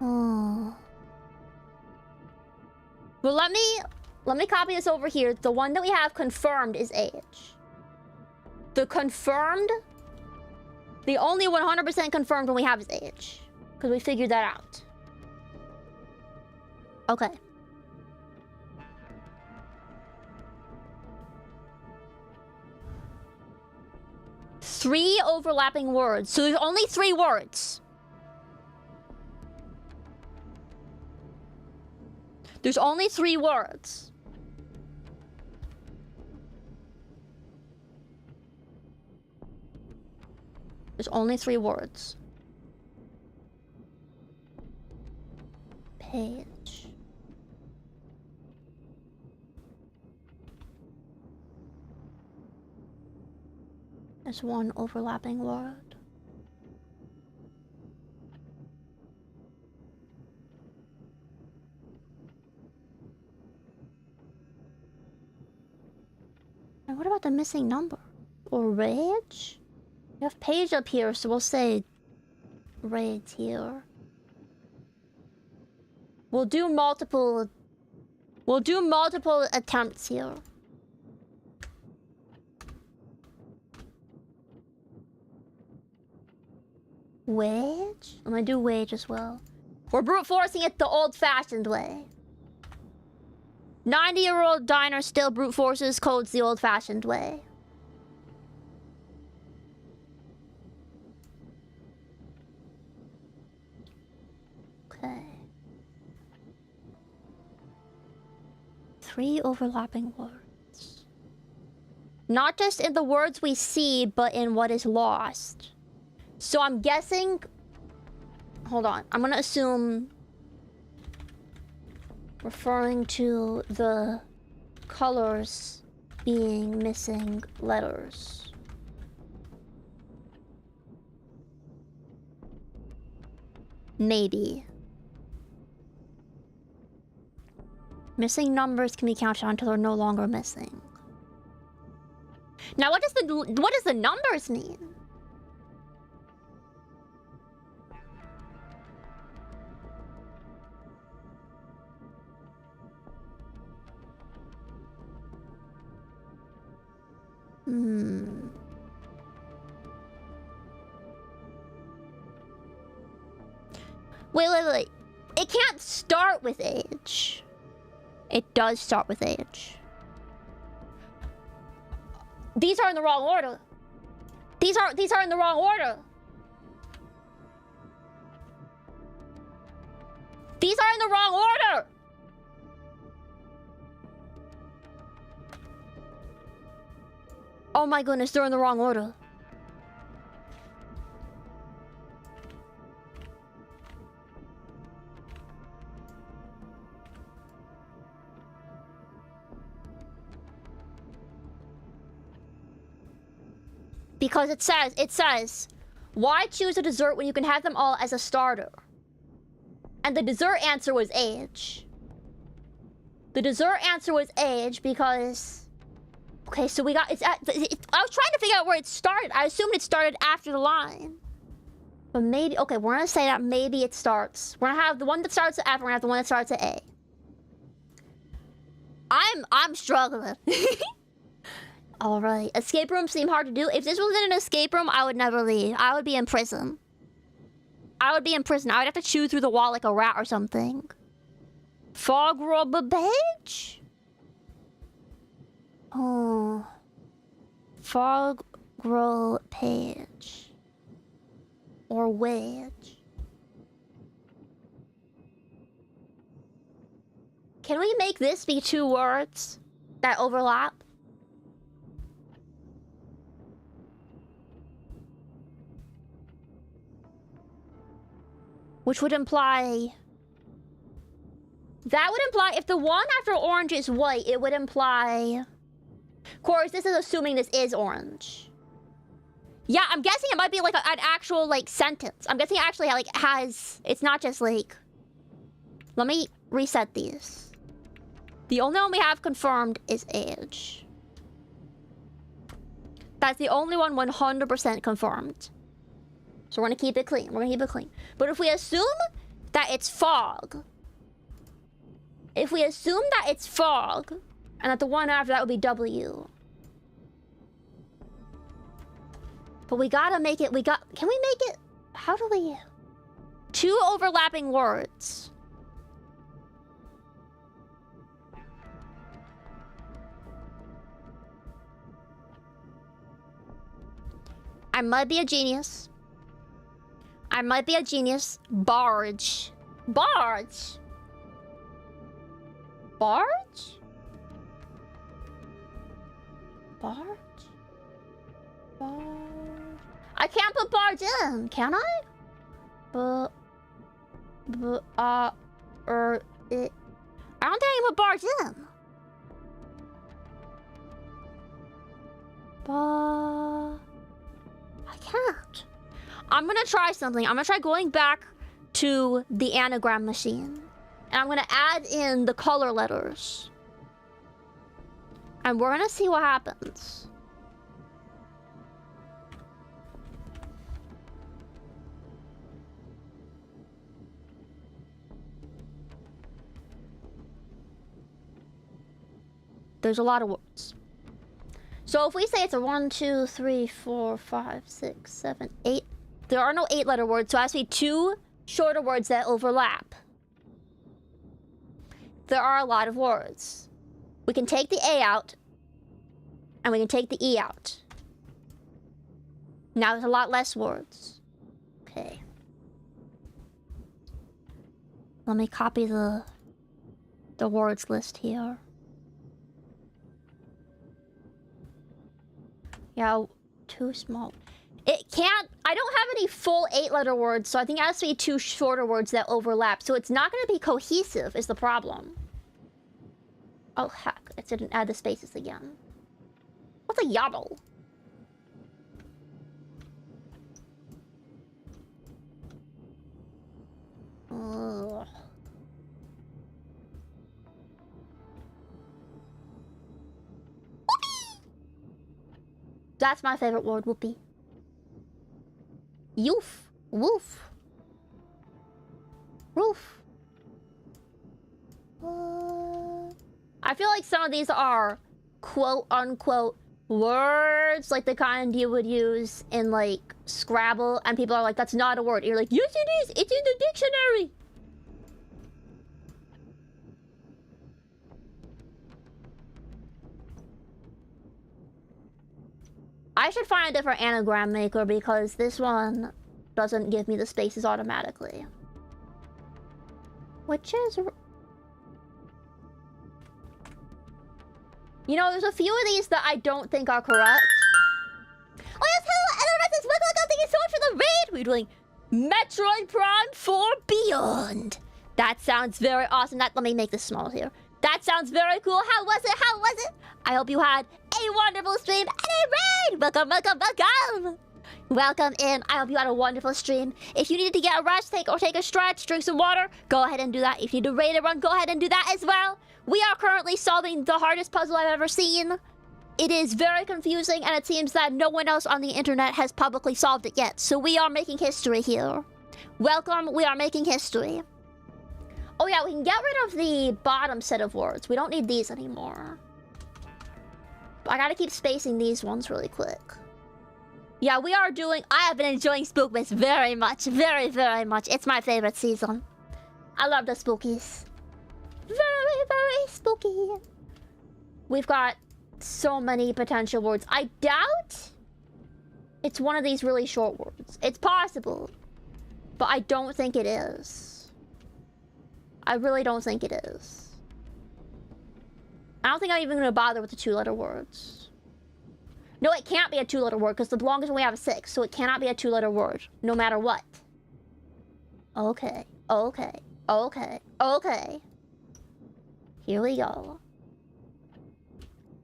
Oh. Well, let me copy this over here. The one that we have confirmed is H. The confirmed, the only 100% confirmed one we have is H. Because we figured that out. Okay. Three overlapping words. So there's only 3 words. There's only 3 words. There's only 3 words. Page. There's 1 overlapping word. And what about the missing number? Or rage? We have page up here, so we'll say rage here. We'll do multiple attempts here. Wage? I'm gonna do wage as well. We're brute forcing it the old-fashioned way. 90-year-old diner still brute forces codes the old-fashioned way. Okay. 3 overlapping words. Not just in the words we see, but in what is lost. So I'm guessing... Hold on. I'm gonna assume... referring to the colors being missing letters. Maybe. Missing numbers can be counted until they're no longer missing. Now, what does the numbers mean? Wait. It can't start with age. It does start with age. These are in the wrong order. These are in the wrong order. These are in the wrong order. Oh my goodness, they're in the wrong order. Because it says, why choose a dessert when you can have them all as a starter? And the dessert answer was age. The dessert answer was age because... Okay, so we got... I was trying to figure out where it started. I assumed it started after the line. But maybe... Okay, we're gonna say that maybe it starts. We're gonna have the one that starts at F, we're gonna have the one that starts at A. I'm struggling. Alright. Escape rooms seem hard to do. If this wasn't an escape room, I would never leave. I would be in prison. I would have to chew through the wall like a rat or something. Fog rubber page? Oh. Fog grow page. Or wedge. Can we make this be 2 words that overlap? Which would imply... That would imply if the one after orange is white, it would imply... Of course, this is assuming this is orange. Yeah, I'm guessing it might be like an actual like sentence. I'm guessing it actually like has... It's not just like... Let me reset these. The only one we have confirmed is age. That's the only one 100% confirmed. So we're gonna keep it clean. We're gonna keep it clean. But if we assume that it's fog... If we assume that it's fog, and that the one after that would be W. But we gotta make it... Can we make it... How do we... 2 overlapping words. I might be a genius. Barge. Barge? Barge? I can't put barge in, can I? I don't think I can put barge in. I can't. I'm gonna try something. I'm gonna try going back to the anagram machine. And I'm gonna add in the color letters. And we're gonna see what happens. There's a lot of words. So if we say it's a 1, 2, 3, 4, 5, 6, 7, 8. There are no 8-letter words, so it has to be 2 shorter words that overlap. There are a lot of words. We can take the A out, and we can take the E out. Now there's a lot less words. Okay. Let me copy the words list here. Yeah, too small. It can't... I don't have any full 8-letter words, so I think it has to be 2 shorter words that overlap. So it's not going to be cohesive is the problem. Oh, heck. It didn't add the spaces again. What's a yabble? Ugh. That's my favorite word, whoopee. Yoof. Woof. Roof. I feel like some of these are quote-unquote words, like the kind you would use in, like, Scrabble, and people are like, that's not a word. You're like, yes it is! It's in the dictionary! I should find a different anagram maker because this one doesn't give me the spaces automatically. Which is... You know, there's a few of these that I don't think are correct. Oh yes, hello, LRS, welcome, thank you so much for the raid! We're doing Metroid Prime 4 Beyond. That sounds very awesome. Let me make this small here. That sounds very cool. How was it? How was it? I hope you had a wonderful stream and a raid! Welcome, welcome, welcome! Welcome in. I hope you had a wonderful stream. If you need to get a rest, take a stretch, drink some water, go ahead and do that. If you need to raid a run, go ahead and do that as well. We are currently solving the hardest puzzle I've ever seen. It is very confusing, and it seems that no one else on the internet has publicly solved it yet. So we are making history here. Welcome, we are making history. Oh yeah, we can get rid of the bottom set of words. We don't need these anymore. I gotta keep spacing these ones really quick. Yeah, we are doing... I have been enjoying Spookmas very much. Very, very much. It's my favorite season. I love the spookies. Very, very spooky. We've got so many potential words. I doubt it's one of these really short words. It's possible, but I don't think it is. I really don't think it is. I don't think I'm even going to bother with the 2-letter words. No, it can't be a 2-letter word because the longest one we have is 6, so it cannot be a 2-letter word, no matter what. Okay, okay, okay, okay. Here we go.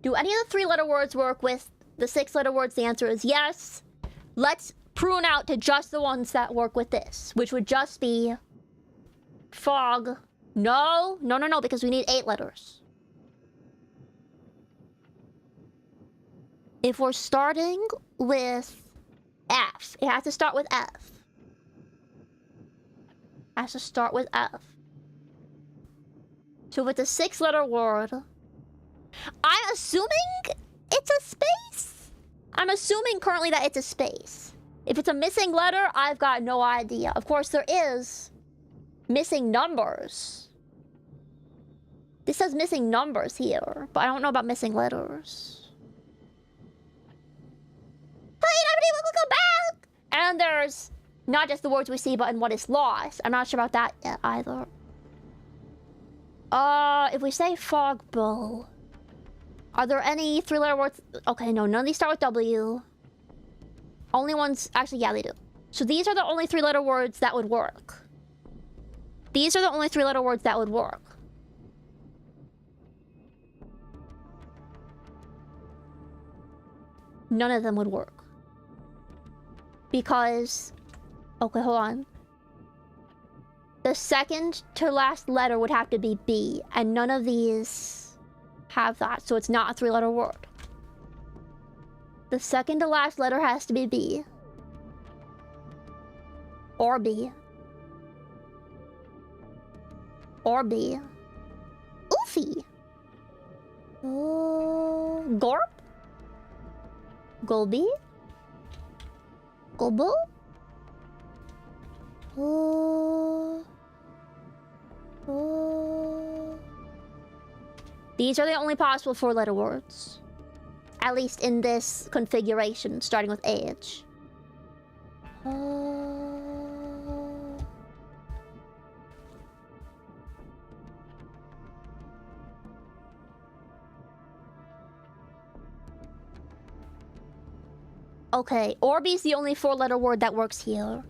Do any of the 3-letter words work with the 6-letter words? The answer is yes. Let's prune out to just the ones that work with this, which would just be fog. No, no, no, no, because we need 8 letters. If we're starting with F, it has to start with F. It has to start with F. So with the 6-letter word, I'm assuming it's a space? I'm assuming currently that it's a space. If it's a missing letter, I've got no idea. Of course, there is missing numbers. This says missing numbers here, but I don't know about missing letters. Hey, everybody, welcome back! And there's not just the words we see, but in what is lost. I'm not sure about that yet either. If we say fog bowl, are there any 3-letter words? Okay, no, none of these start with W. Only ones, actually, yeah, they do. So these are the only 3-letter words that would work. These are the only 3-letter words that would work. None of them would work. Because... Okay, hold on. The second to last letter would have to be B, and none of these have that, so it's not a 3-letter word. The second to last letter has to be B. Or B. Or B. Oofy. Gorp? Golby? Golbo? Oh. Oh. These are the only possible four-letter words. At least in this configuration, starting with age. Okay, Orbeez the only four-letter word that works here.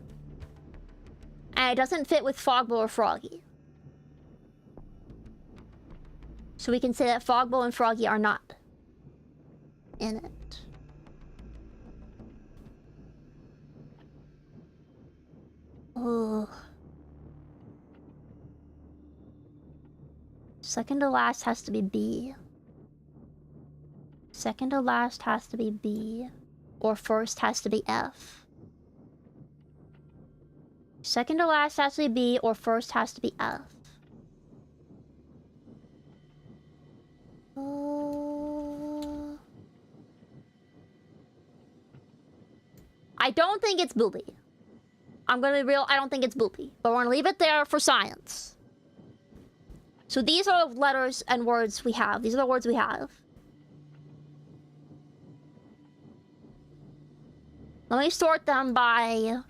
And it doesn't fit with Fogbo or Froggy. So we can say that Fogbo and Froggy are not in it. Oh. Second to last has to be B. Second to last has to be B. Or first has to be F. Second to last has to be B, or first has to be F. I don't think it's Boopy. I'm gonna be real, I don't think it's Boopy. But we're gonna leave it there for science. So these are the letters and words we have. These are the words we have. Let me sort them by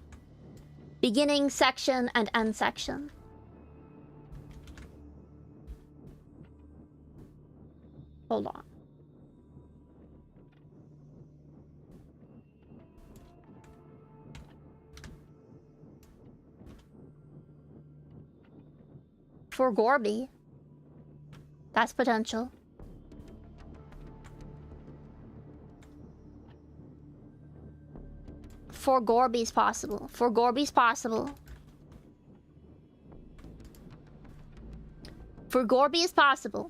beginning section and end section. Hold on. For Gorby. That's potential. For Gorby's possible. For Gorby's possible. For Gorby is possible.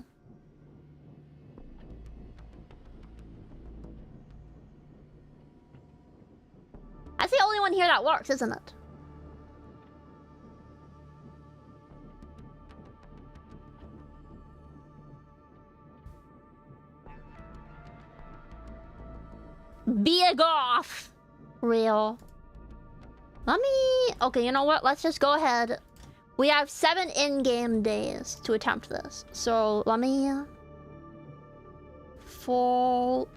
That's the only one here that works, isn't it? Big off. Real. Let me... Okay, you know what? Let's just go ahead. We have 7 in-game days to attempt this. So, let me... Full...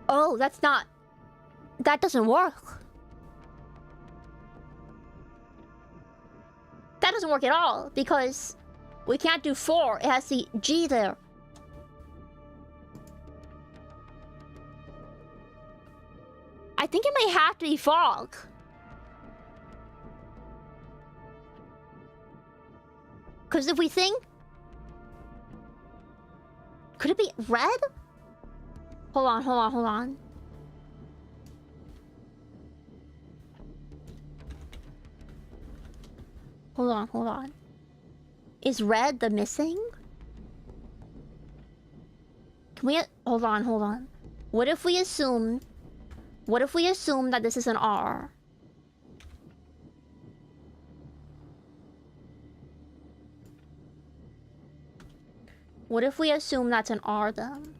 Oh, that's not... That doesn't work. That doesn't work at all, because... We can't do 4. It has the G there. I think it may have to be fog. Because if we think... Could it be red? Hold on, hold on, hold on. Hold on, hold on. Is red the missing? Can we... Hold on, hold on. What if we assume... What if we assume that this is an R? What if we assume that's an R then?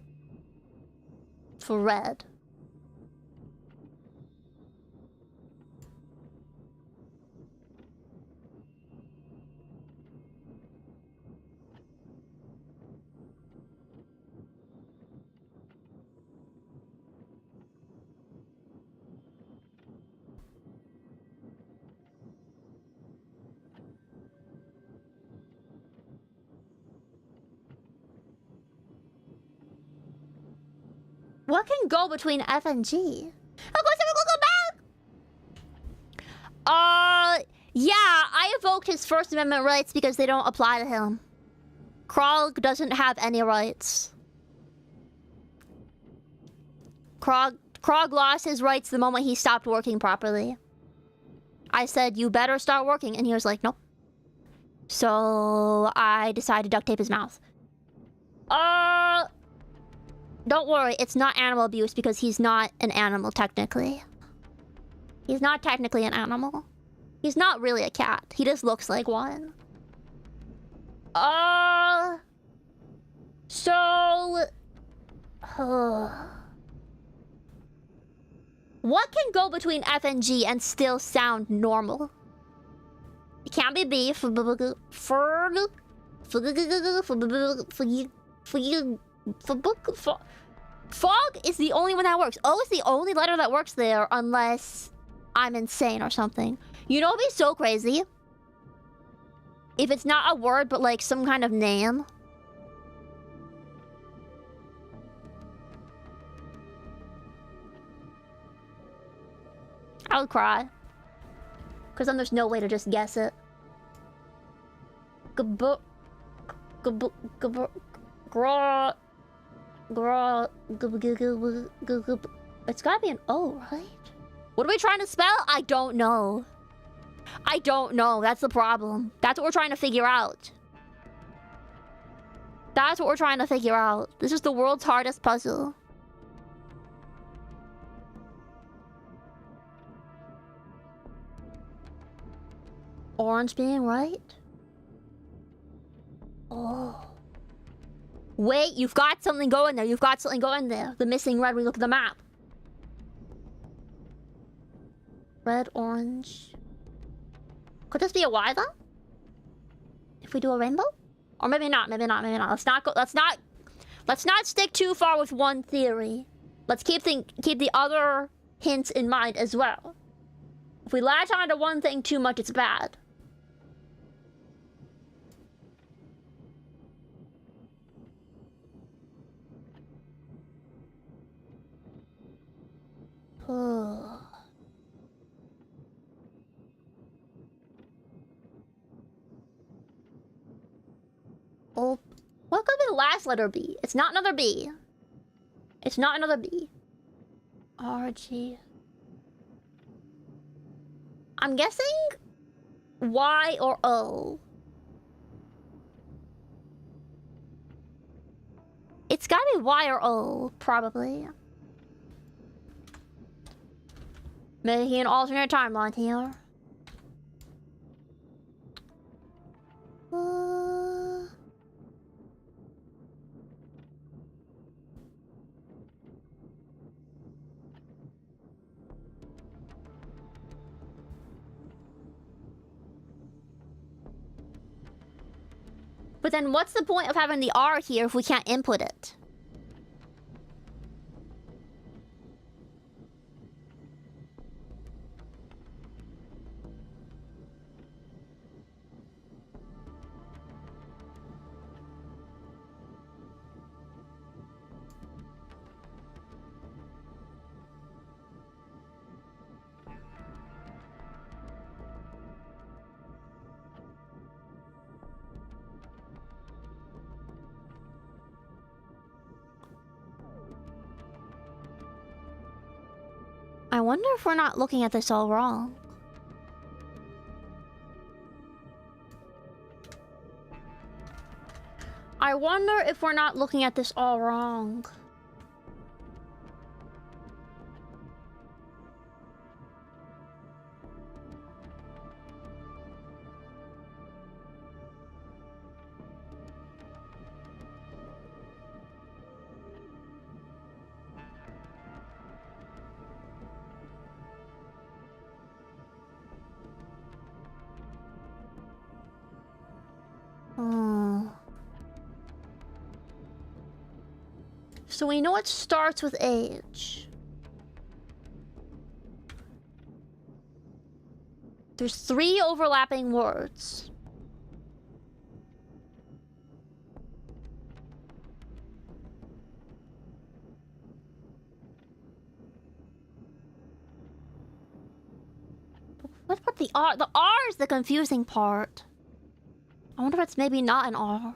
For red. What can go between F and G? Of course, go back! Yeah, I invoked his First Amendment rights because they don't apply to him. Krog doesn't have any rights. Krog lost his rights the moment he stopped working properly. I said, you better start working, and he was like, nope. So I decided to duct tape his mouth. Don't worry, it's not animal abuse because he's not an animal, technically. He's not technically an animal. He's not really a cat. He just looks like one. So... What can go between F and G and still sound normal? It can't be B. Fog is the only one that works. O is the only letter that works there, unless I'm insane or something. You know, it'd be so crazy if it's not a word, but like some kind of name. I would cry. Because then there's no way to just guess it. It's gotta be an O, right? What are we trying to spell? I don't know. I don't know. That's the problem. That's what we're trying to figure out. That's what we're trying to figure out. This is the world's hardest puzzle. Orange being right? Oh. Wait, you've got something going there. You've got something going there. The missing red when you look at the map. Red, orange. Could this be a Y though? If we do a rainbow? Or maybe not, maybe not, maybe not. Let's not stick too far with one theory. Let's keep the other hints in mind as well. If we latch onto one thing too much, it's bad. Oh. Oh, what could be the last letter B? It's not another B. It's not another B. R, G. I'm guessing Y or O. It's gotta be Y or O, probably. Making an alternate timeline here. But then what's the point of having the R here if we can't input it? I wonder if we're not looking at this all wrong. I wonder if we're not looking at this all wrong. So we know it starts with age. There's 3 overlapping words. What about the R? The R is the confusing part. I wonder if it's maybe not an R.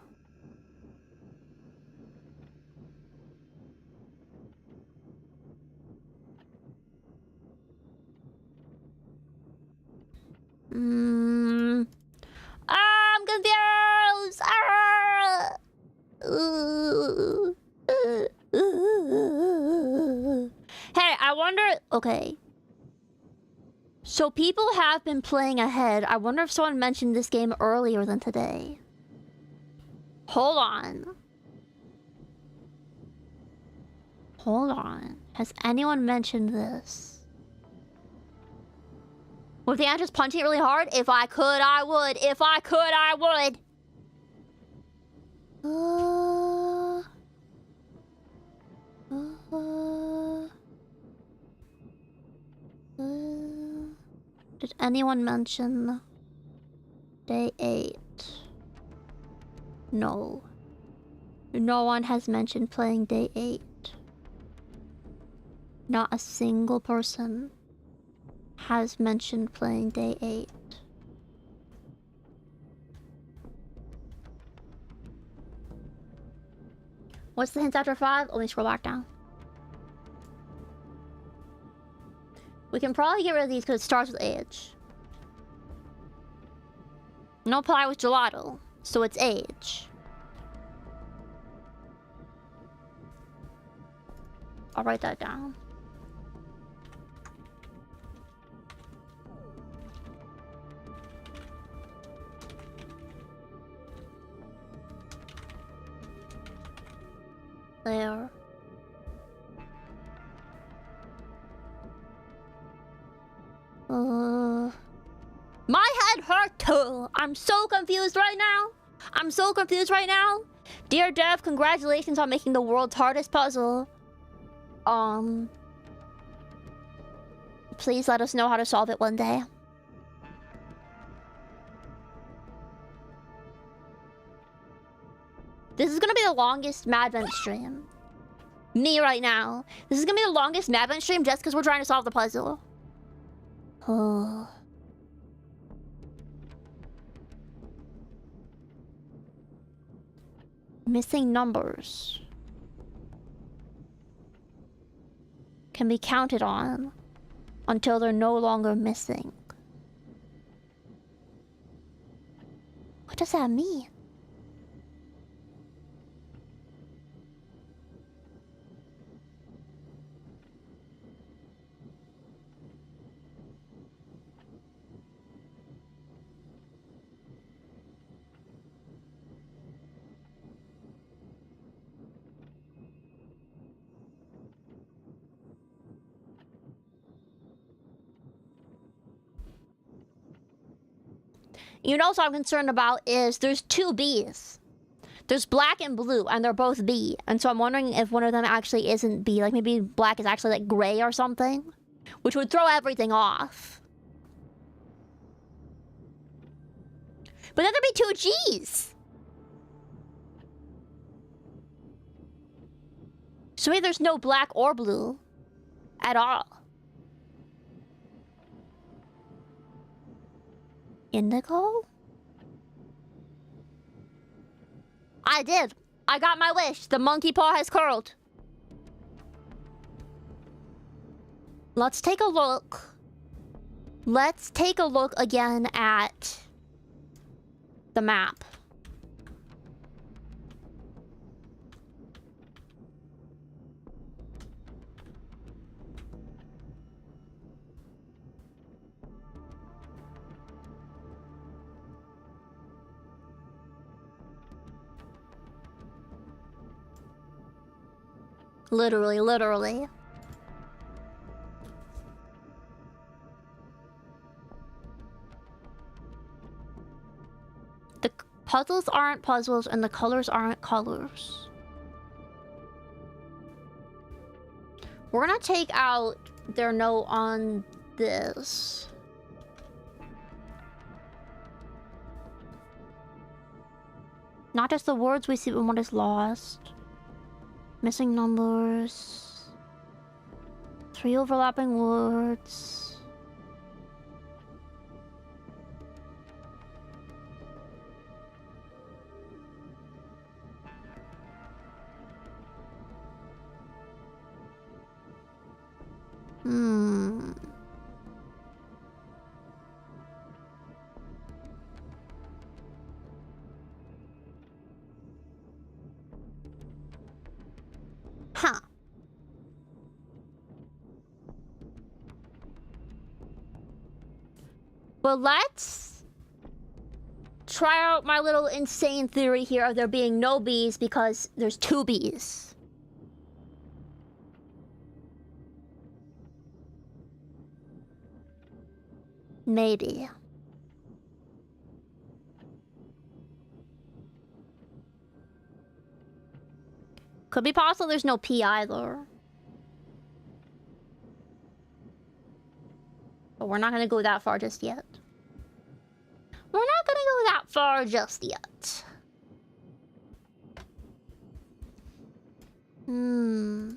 I'm confused. Hey, I wonder. Okay. So people have been playing ahead. I wonder if someone mentioned this game earlier than today. Hold on. Hold on. Has anyone mentioned this? With the ant just punching it really hard? If I could, I would. If I could, I would. Did anyone mention day 8? No. No one has mentioned playing day 8. Not a single person has mentioned playing day 8. What's the hint after 5? Let me scroll back down. We can probably get rid of these because it starts with age. No pie with gelato, so it's age. I'll write that down. There. My head hurt too. I'm so confused right now. I'm so confused right now. Dear Dev, congratulations on making the world's hardest puzzle. Please let us know how to solve it one day. This is gonna be the longest Madvent stream. Me right now. This is gonna be the longest Madvent stream just because we're trying to solve the puzzle. Oh. Missing numbers can be counted on until they're no longer missing. What does that mean? You know what I'm concerned about is there's 2 Bs. There's black and blue, and they're both B. And so I'm wondering if one of them actually isn't B. Like maybe black is actually like gray or something. Which would throw everything off. But then there'd be 2 Gs. So maybe there's no black or blue at all. Indigo? I did. I got my wish. The monkey paw has curled. Let's take a look. Let's take a look again at the map. Literally, literally. The puzzles aren't puzzles and the colors aren't colors. We're gonna take out their note on this. Not just the words we see when one is lost. Missing numbers. 3 overlapping words. Huh. But let's try out my little insane theory here of there being no Bs because there's 2 Bs. Maybe. Could be possible there's no P either. But we're not gonna go that far just yet. We're not gonna go that far just yet. Hmm.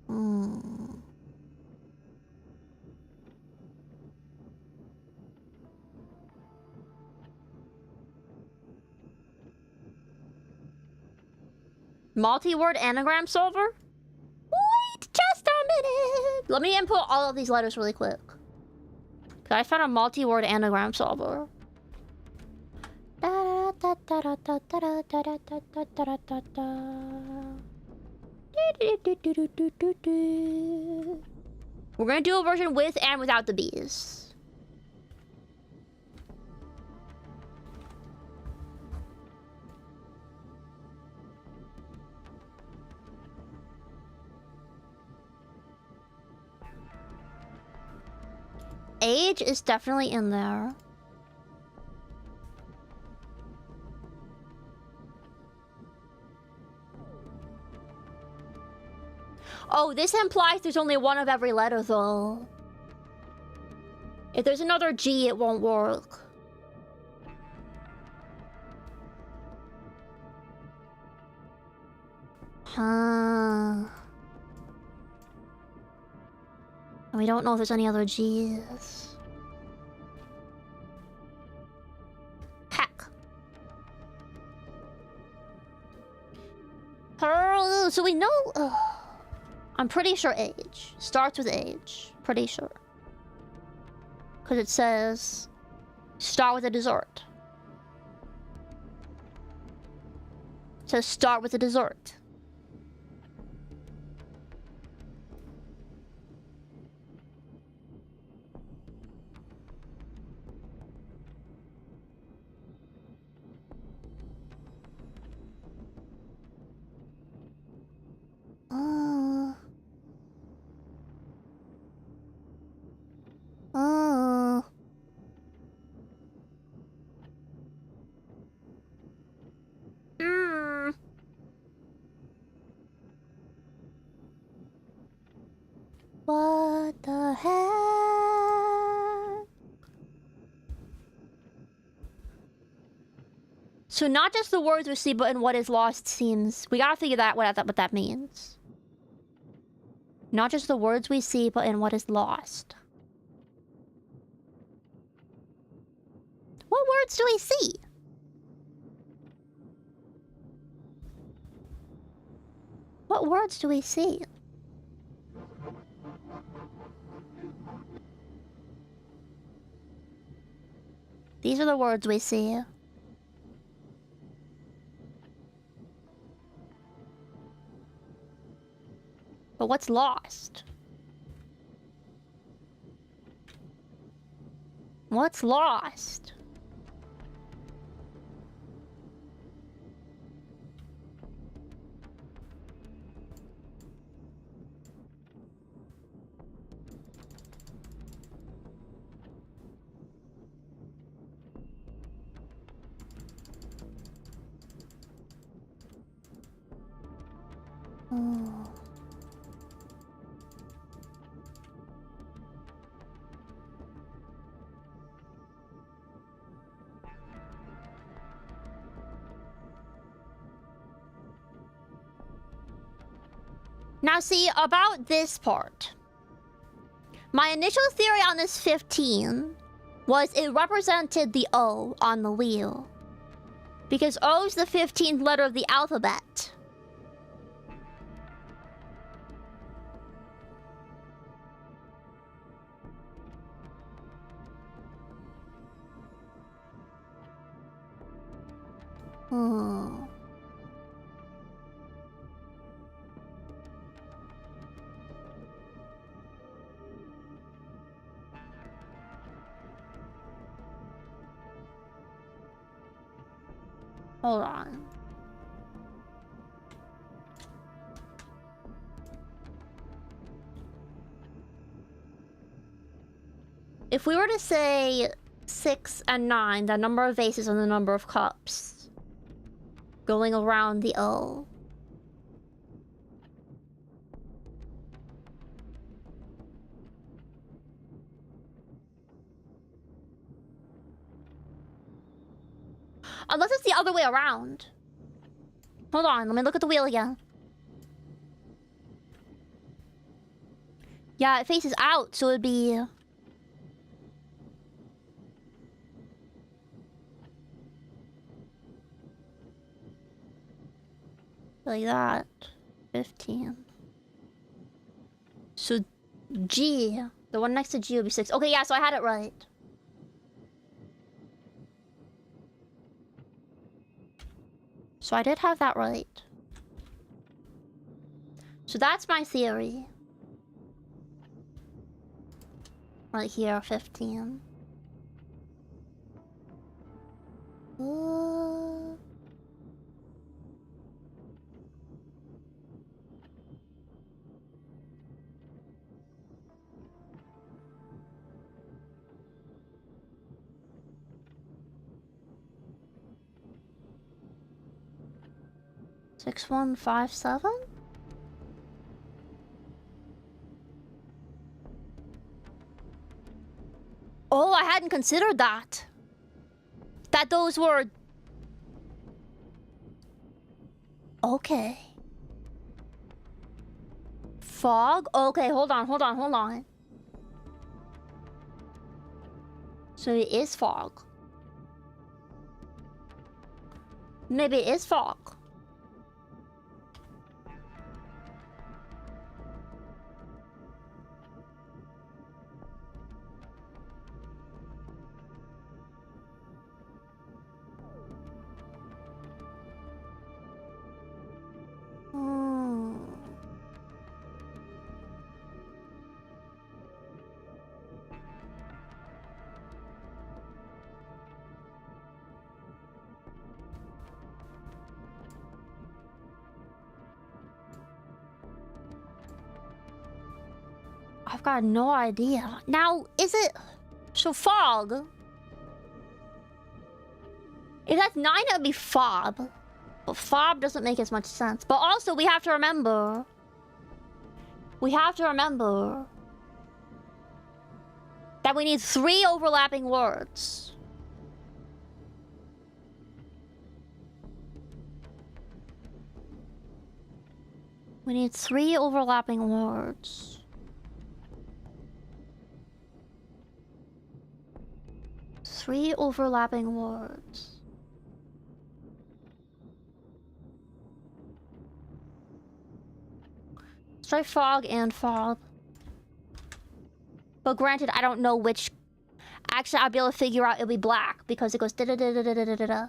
Hmm. Multi-word anagram solver? Wait just a minute! Let me input all of these letters really quick. I found a multi-word anagram solver. We're gonna do a version with and without the bees. Age is definitely in there. Oh, this implies there's only one of every letter, though. If there's another G, it won't work. Huh. We don't know if there's any other G's. Heck. So we know... I'm pretty sure age. Starts with age. Pretty sure. Because it says... Start with a dessert. It says start with a dessert. What the heck? So not just the words we see, but in what is lost seems... We gotta figure that what that means. Not just the words we see, but in what is lost. What words do we see? What words do we see? These are the words we see. But what's lost? What's lost? Oh. Now see, about this part. My initial theory on this 15 was it represented the O on the wheel. Because O is the 15th letter of the alphabet. Oh. Hold on. If we were to say 6 and 9, the number of vases and the number of cups going around the O. Unless it's the other way around. Hold on, let me look at the wheel again. Yeah, it faces out, so it'd be... like that. 15. So G, the one next to G would be 6. Okay, yeah, so I had it right. So I did have that right. So that's my theory. Right here, 15. Uh... 6157? Oh, I hadn't considered that. That those were... okay. Fog? Okay, hold on. So it is fog. Maybe it is fog. I've got no idea. Now, is it... so fog? If that's 9, it would be fob. But fob doesn't make as much sense. But also, we have to remember... that we need 3 overlapping words. We need 3 overlapping words. Three overlapping words. Let's try fog and fob. But granted, I don't know which... actually, I'll be able to figure out it'll be black because it goes da-da-da-da-da-da-da-da.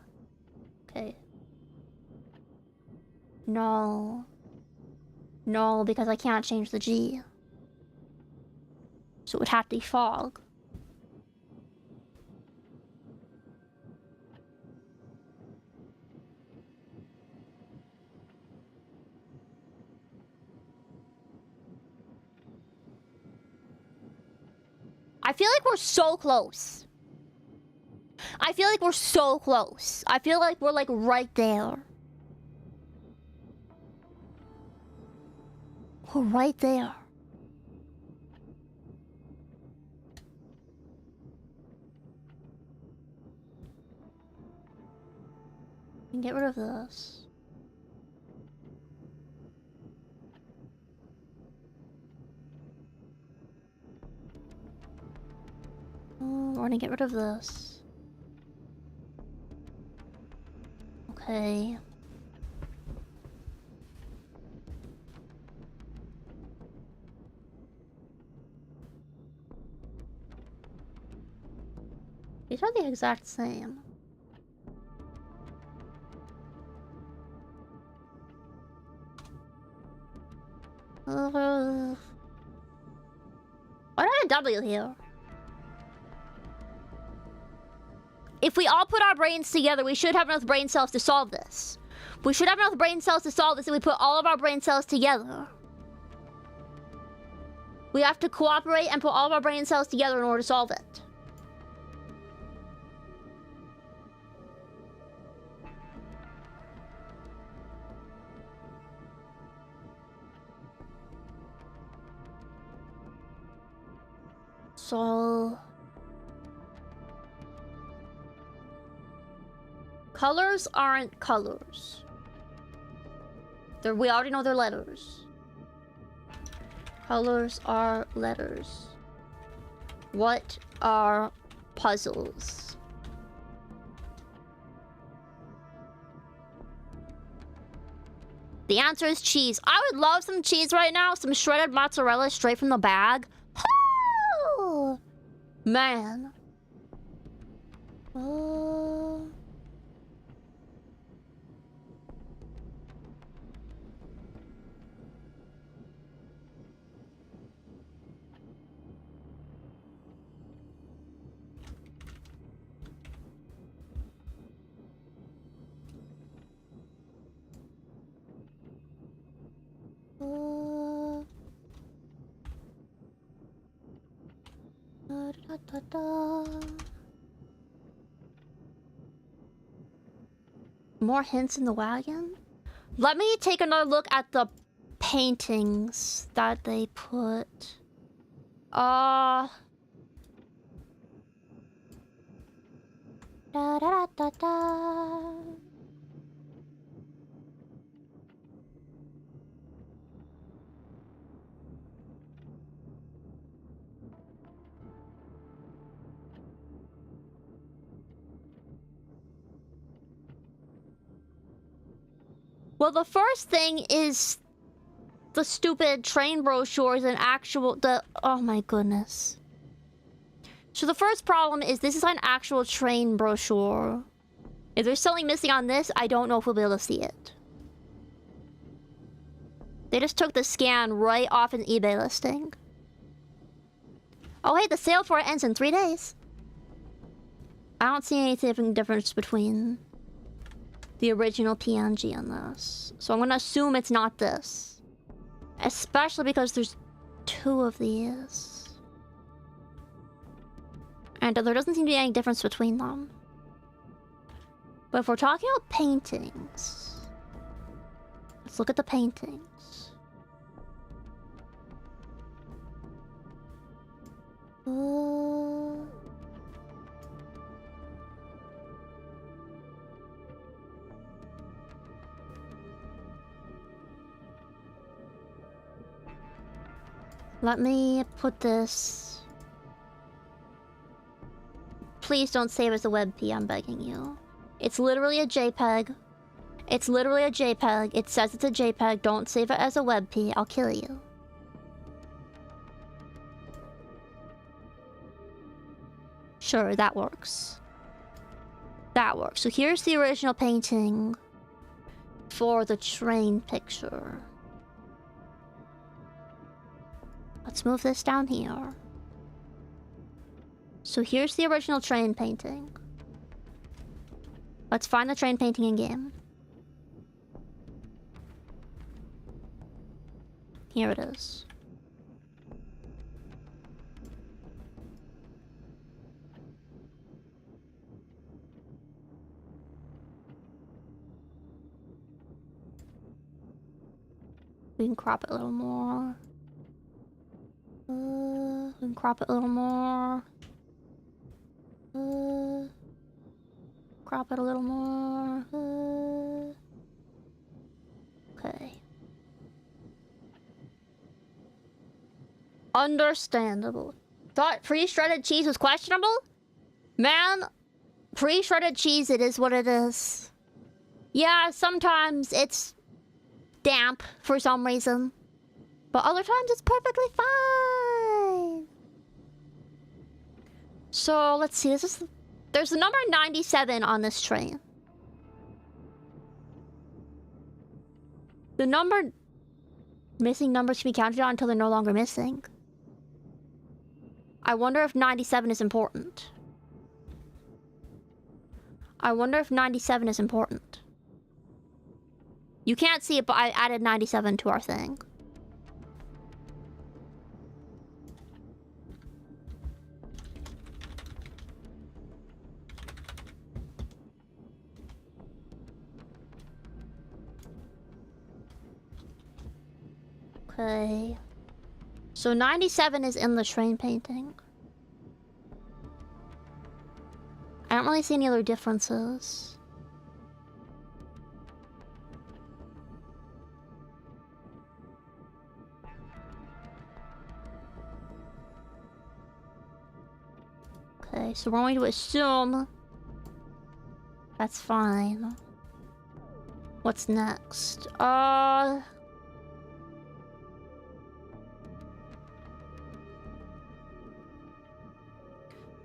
Okay. No. No, because I can't change the G. So it would have to be fog. I feel like we're so close. I feel like we're so close. I feel like we're like right there. We're right there. We can get rid of this. We're gonna get rid of this. Okay. These are the exact same. Why do I have a W here? If we all put our brains together, we should have enough brain cells to solve this. We should have enough brain cells to solve this if we put all of our brain cells together. We have to cooperate and put all of our brain cells together in order to solve it. So... colors aren't colors. We already know they're letters. Colors are letters. What are puzzles? The answer is cheese. I would love some cheese right now. Some shredded mozzarella straight from the bag. Oh, man. More hints in the wagon? Let me take another look at the paintings that they put. Da da da da da. Well, the first thing is the stupid train brochures and oh my goodness. So the first problem is this is an actual train brochure. If there's something missing on this, I don't know if we'll be able to see it. They just took the scan right off an eBay listing. Oh hey, the sale for it ends in 3 days. I don't see anything difference between the original PNG and this. So I'm gonna assume it's not this. Especially because there's 2 of these. And there doesn't seem to be any difference between them. But if we're talking about paintings... let's look at the paintings. Let me put this... please don't save as a WebP, I'm begging you. It's literally a JPEG. It's literally a JPEG. It says it's a JPEG. Don't save it as a WebP. I'll kill you. Sure, that works. That works. So here's the original painting for the train picture. Let's move this down here. So here's the original train painting. Let's find the train painting in game. Here it is. We can crop it a little more. We can crop it a little more. Crop it a little more. Okay. Understandable. Thought pre-shredded cheese was questionable? Man, pre-shredded cheese, it is what it is. Yeah, sometimes it's damp for some reason. But other times it's perfectly fine. So, let's see. There's the number 97 on this train. The missing numbers can be counted on until they're no longer missing. I wonder if 97 is important. I wonder if 97 is important. You can't see it, but I added 97 to our thing. Okay. So 97 is in the train painting. I don't really see any other differences. Okay, so we're going to assume that's fine. What's next?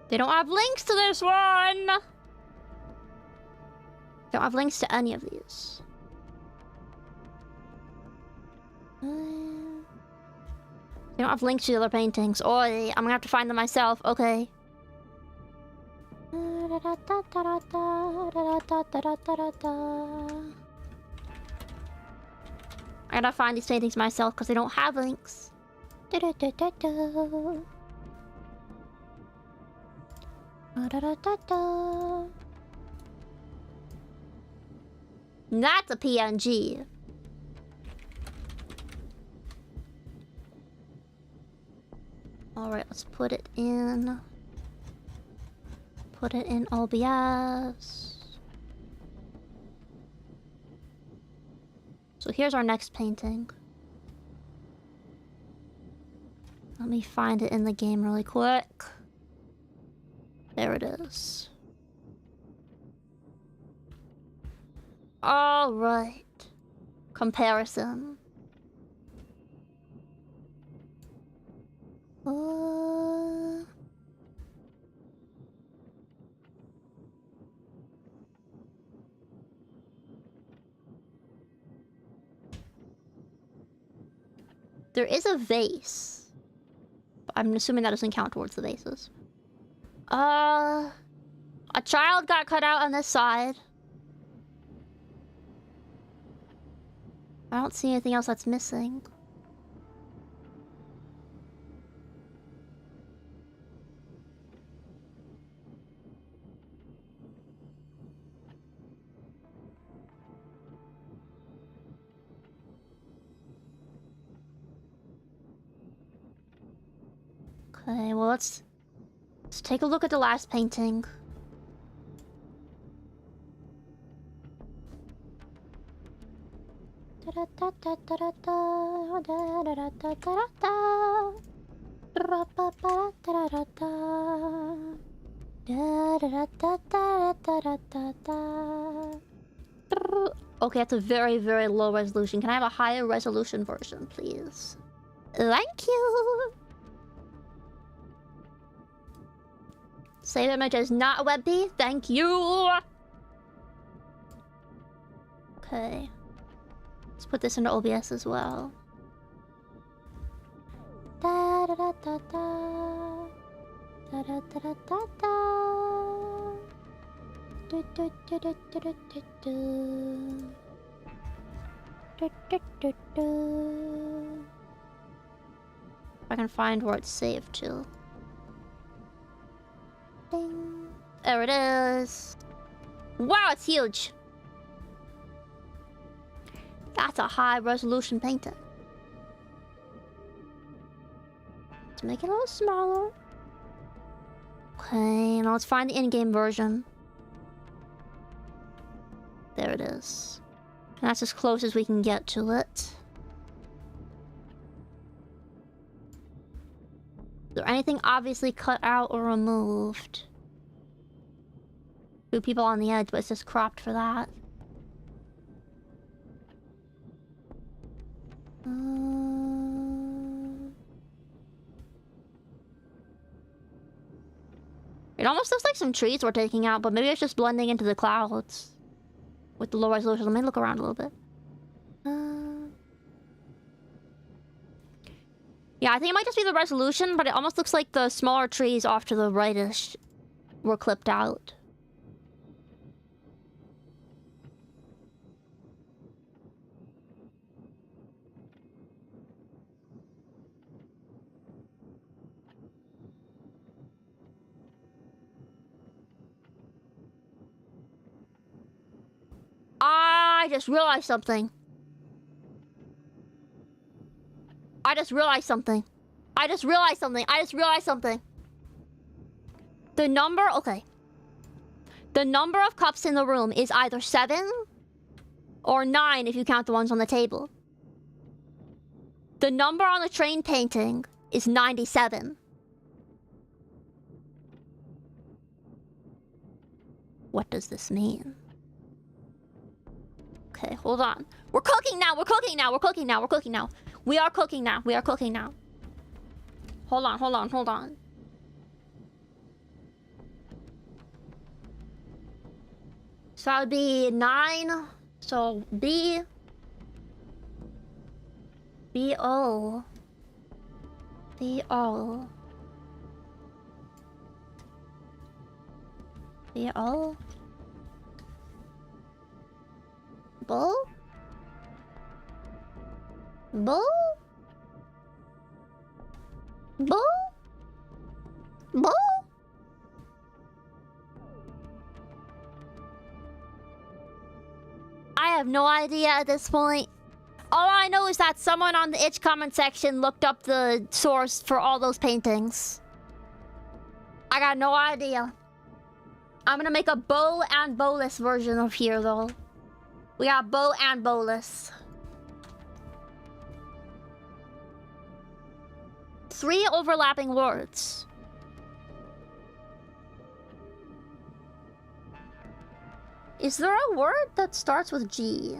They don't have links to this one! They don't have links to any of these. They don't have links to the other paintings. Oi, I'm gonna have to find them myself. Okay. I gotta find these paintings myself because they don't have links. That's a PNG. Alright, let's put it in. Put it in OBS. So here's our next painting. Let me find it in the game really quick. There it is. All right. Comparison. There is a vase. I'm assuming that doesn't count towards the vases. A child got cut out on this side. I don't see anything else that's missing. Okay, well let's take a look at the last painting. Okay, that's a very, very low resolution. Can I have a higher resolution version, please? Thank you! Save image is not a WebP. Thank you! Okay. Let's put this into OBS as well. Da da da da da. Da da da da da da. Do do do do do do do do. Do do do do. If I can find where it's saved to. Ding. There it is. Wow, it's huge. That's a high resolution painting. Let's make it a little smaller. Okay, now let's find the in-game version. There it is. And that's as close as we can get to it. Is there anything obviously cut out or removed? Two people on the edge, but it's just cropped for that. It almost looks like some trees we're taking out, but maybe it's just blending into the clouds with the low resolution. Let me look around a little bit. Yeah, I think it might just be the resolution, but it almost looks like the smaller trees off to the rightish were clipped out. I just realized something. I just realized something. I just realized something. I just realized something. The number, okay. The number of cups in the room is either 7 or 9 if you count the ones on the table. The number on the train painting is 97. What does this mean? Okay, hold on. We're cooking now, we're cooking now, we're cooking now, we're cooking now. We are cooking now, we are cooking now. Hold on, hold on, hold on. So that would be 9. So B. B-O. B-O. B-O. Bull? Bull? Bull? Bull? I have no idea at this point. All I know is that someone on the itch comment section looked up the source for all those paintings. I got no idea. I'm gonna make a bow and bowless version of here, though. We got bow and bowless. 3 overlapping words. Is there a word that starts with G?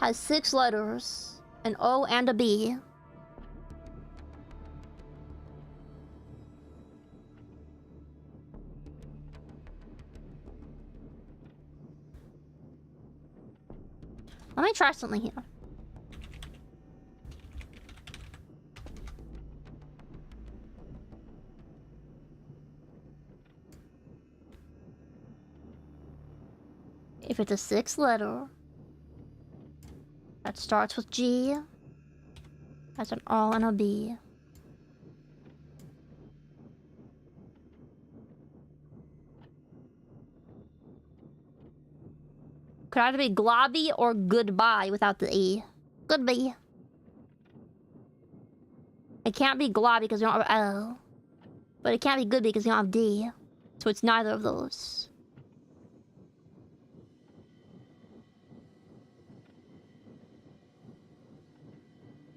Has 6 letters, an O and a B. Let me try something here. If it's a 6th letter that starts with G, has an O and a B. Could either be globby or goodbye without the E. Goodbye. It can't be globby because you don't have L. But it can't be good because you don't have D. So it's neither of those.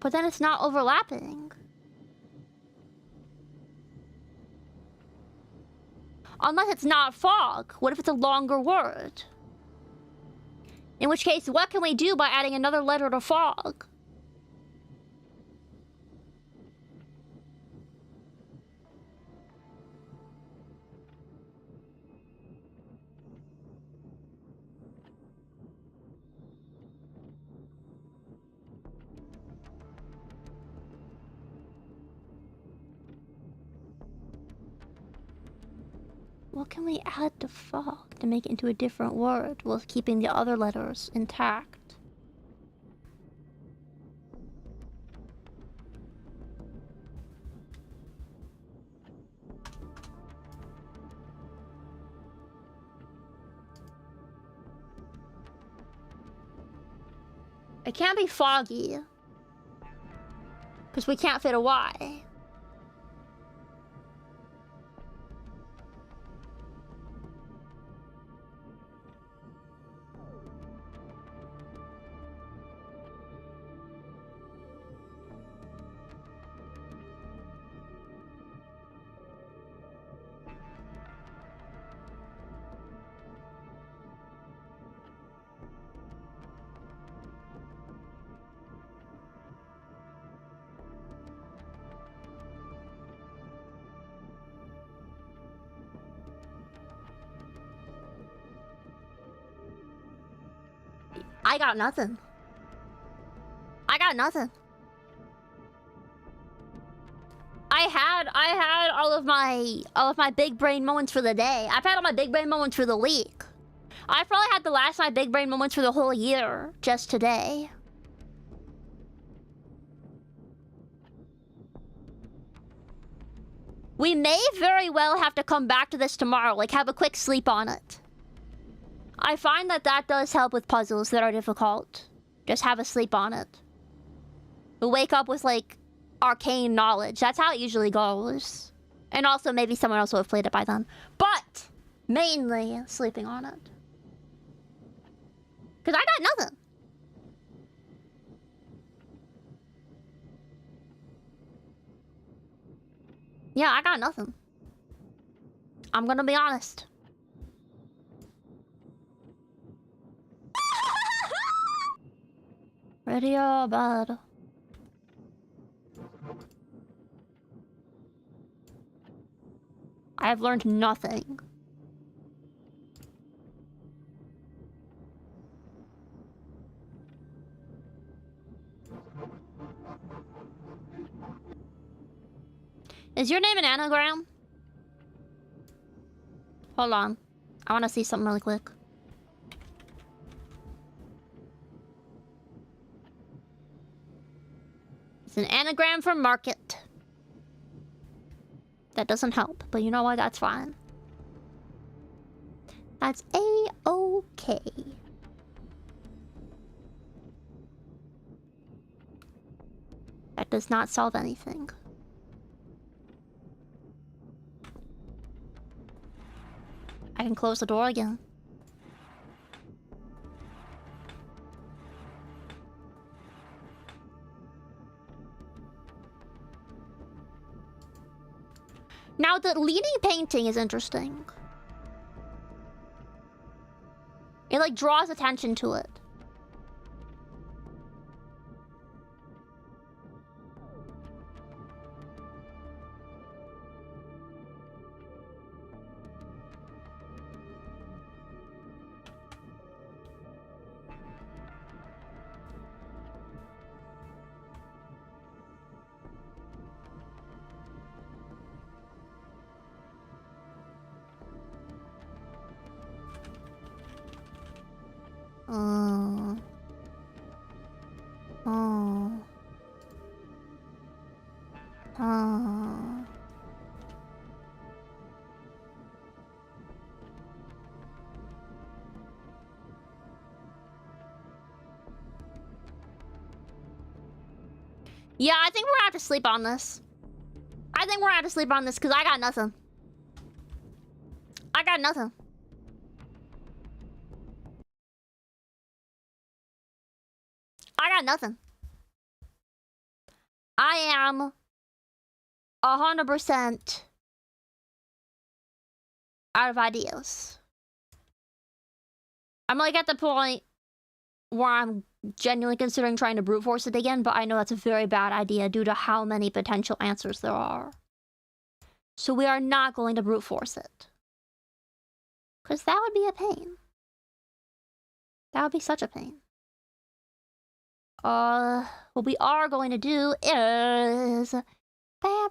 But then it's not overlapping. Unless it's not fog. What if it's a longer word? In which case, what can we do by adding another letter to fog? What can we add to fog to make it into a different word while keeping the other letters intact? It can't be foggy, because we can't fit a Y. I got nothing. I got nothing. I had all of my big brain moments for the day. I've had all my big brain moments for the week. I probably had the last of my big brain moments for the whole year just today. We may very well have to come back to this tomorrow, like have a quick sleep on it. I find that that does help with puzzles that are difficult. Just have a sleep on it. You'll wake up with, like, arcane knowledge. That's how it usually goes. And also, maybe someone else will have played it by then. But, mainly, sleeping on it. Because I got nothing. Yeah, I got nothing. I'm gonna be honest. Ready or bad. I have learned nothing. Is your name an anagram? Hold on. I want to see something really quick. It's an anagram for market. That doesn't help, but you know what? That's fine. That's A-okay. That does not solve anything. I can close the door again. Now, the leading painting is interesting. It, like, draws attention to it. Yeah, I think we're gonna have to sleep on this. I think we're gonna have to sleep on this because I got nothing. I got nothing. I got nothing. I am 100% out of ideas. I'm like at the point where I'm genuinely considering trying to brute force it again, but I know that's a very bad idea due to how many potential answers there are. So we are not going to brute force it. Because that would be a pain. That would be such a pain. What we are going to do is... Hey!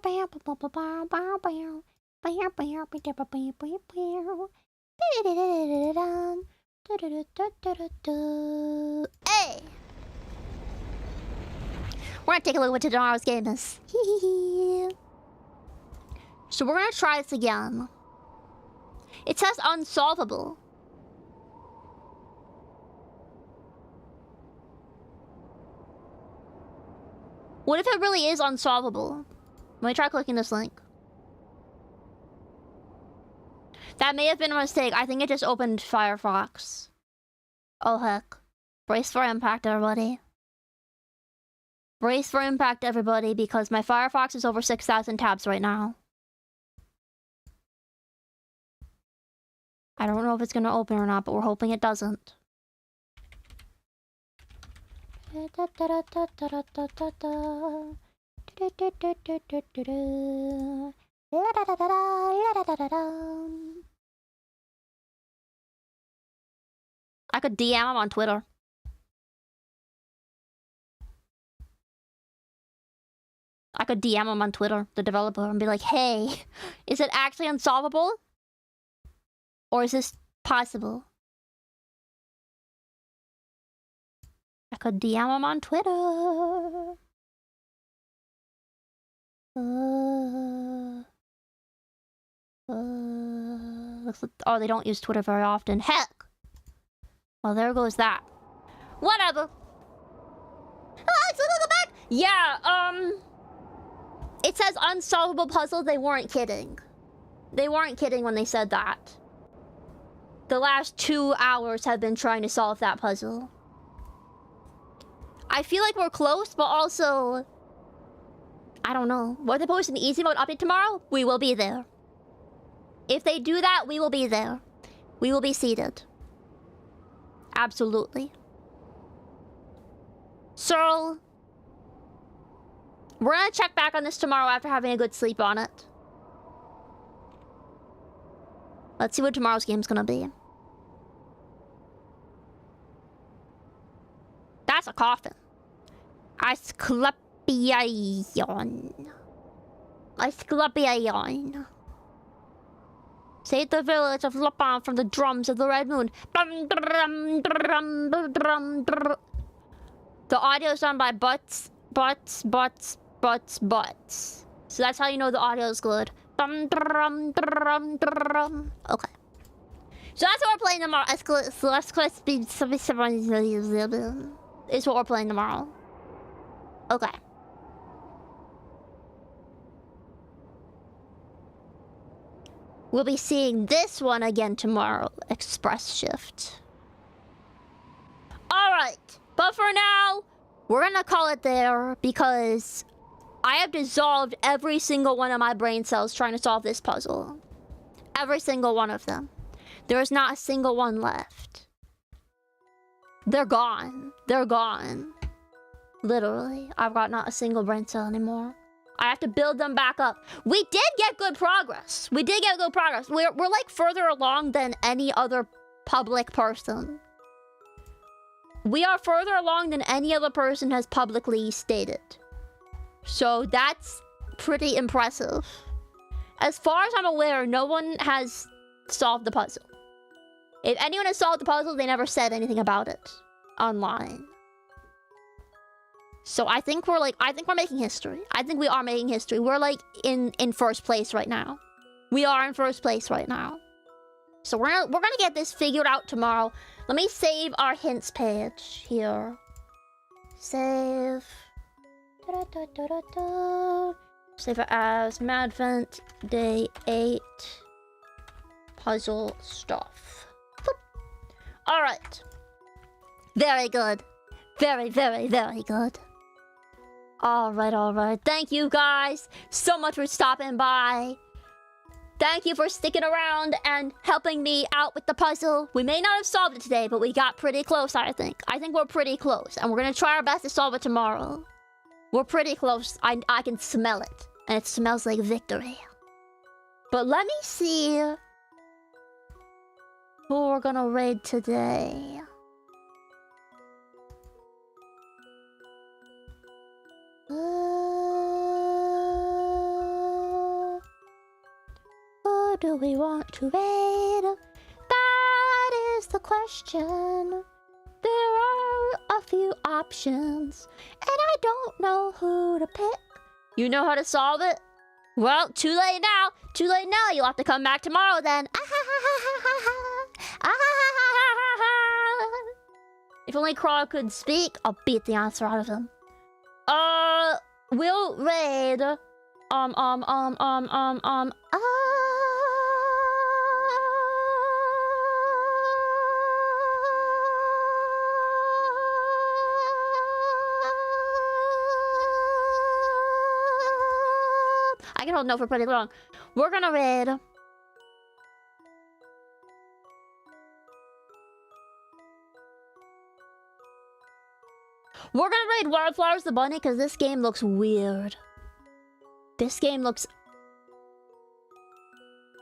We're gonna take a look at what tomorrow's game is. So we're gonna try this again. It says unsolvable. What if it really is unsolvable? Let me try clicking this link. That may have been a mistake. I think it just opened Firefox. Oh heck. Brace for impact, everybody. Brace for impact, everybody, because my Firefox is over 6,000 tabs right now. I don't know if it's gonna open or not, but we're hoping it doesn't. I could DM him on Twitter. I could DM him on Twitter, the developer, and be like, hey, is it actually unsolvable? Or is this possible? I could DM him on Twitter. Oh, they don't use Twitter very often. Heck! Well, there goes that. Whatever. Alex, look at the back! Yeah, it says unsolvable puzzle. They weren't kidding. They weren't kidding when they said that. The last 2 hours have been trying to solve that puzzle. I feel like we're close, but also... I don't know. Were they posting the easy mode update tomorrow? We will be there. If they do that, we will be there. We will be seated. Absolutely. So... we're gonna check back on this tomorrow after having a good sleep on it. Let's see what tomorrow's game's gonna be. That's a coffin. Asclepion. Asclepion. Save the village of Lupin from the drums of the Red Moon. The audio is done by Butts. So that's how you know the audio is good. Okay. So that's what we're playing tomorrow. Is what we're playing tomorrow. Okay. We'll be seeing this one again tomorrow. Express Shift. Alright. But for now, we're gonna call it there because I have dissolved every single one of my brain cells trying to solve this puzzle. Every single one of them. There is not a single one left. They're gone. They're gone. Literally. I've got not a single brain cell anymore. I have to build them back up. We did get good progress. We did get good progress. We're like further along than any other public person. We are further along than any other person has publicly stated. So that's pretty impressive. As far as I'm aware, no one has solved the puzzle. If anyone has solved the puzzle, they never said anything about it online. So I think we're making history. I think we are making history. We're like in first place right now. We are in first place right now. So we're gonna get this figured out tomorrow. Let me save our hints page here. Save. Save it as Madvent Day 8 puzzle stuff. Alright. Very good. Very, very, very good. Alright. Thank you guys so much for stopping by. Thank you for sticking around and helping me out with the puzzle. We may not have solved it today, but we got pretty close, I think. I think we're pretty close, and we're gonna try our best to solve it tomorrow. We're pretty close. I can smell it, and it smells like victory. But let me see who we're gonna raid today. Who do we want to raid? That is the question. There are a few options, and I don't know who to pick. You know how to solve it? Well, too late now. Too late now. You'll have to come back tomorrow then. If only Craw could speak, I'll beat the answer out of him. We'll raid. I can hold no for pretty long. We're gonna raid. We're gonna raid Wildflowers the Bunny because this game looks weird. This game looks...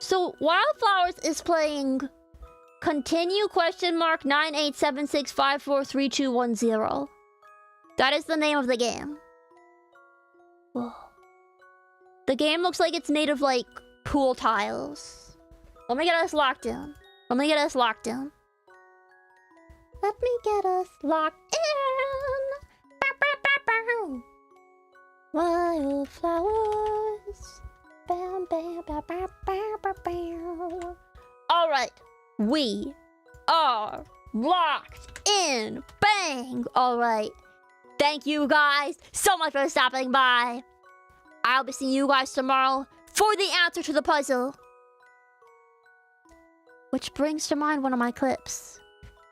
So, Wildflowers is playing... Continue question mark 9876543210. That is the name of the game. Whoa. The game looks like it's made of, like, pool tiles. Let me get us locked in. Let me get us locked in. Let me get us locked in. Wildflowers. Bam, bam, bam, bam, bam, bam, bam. All right. We are Locked in. Bang. All right. Thank you guys so much for stopping by. I'll be seeing you guys tomorrow for the answer to the puzzle. Which brings to mind one of my clips.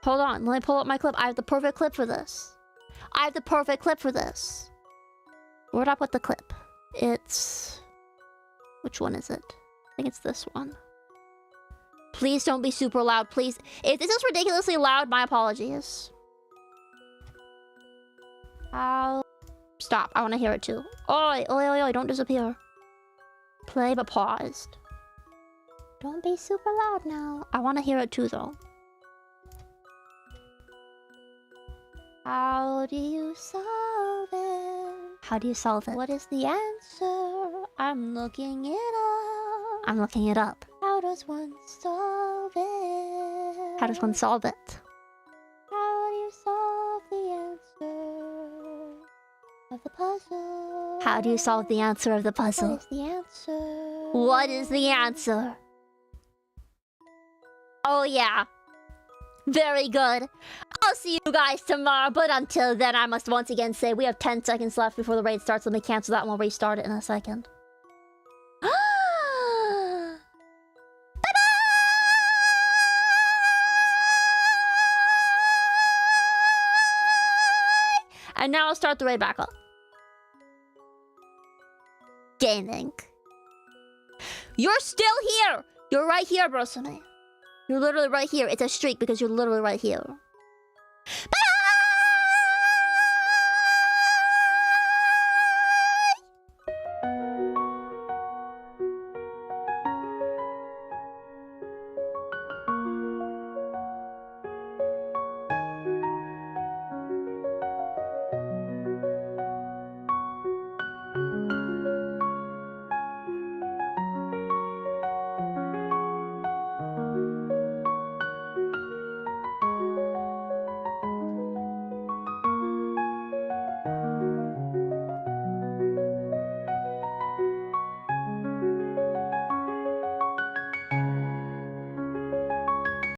Hold on, let me pull up my clip. I have the perfect clip for this. Where'd I put the clip? It's... Which one is it? I think it's this one. Please don't be super loud, please. If this is ridiculously loud, my apologies. Stop, I want to hear it too. Oi, oi, oi, oi, don't disappear. Play but paused. Don't be super loud now. I want to hear it too though. How do you solve it? How do you solve it? What is the answer? I'm looking it up. How does one solve it? How does one solve it? How do you solve the answer of the puzzle? How do you solve the answer of the puzzle? What is the answer? What is the answer? Oh yeah. Very good. I'll see you guys tomorrow, but until then, I must once again say we have 10 seconds left before the raid starts. Let me cancel that and we'll restart it in a second. Bye-bye! And now I'll start the raid back up. Gaming. You're still here! You're right here, Brosome. You're literally right here. It's a streak because you're literally right here. Bye!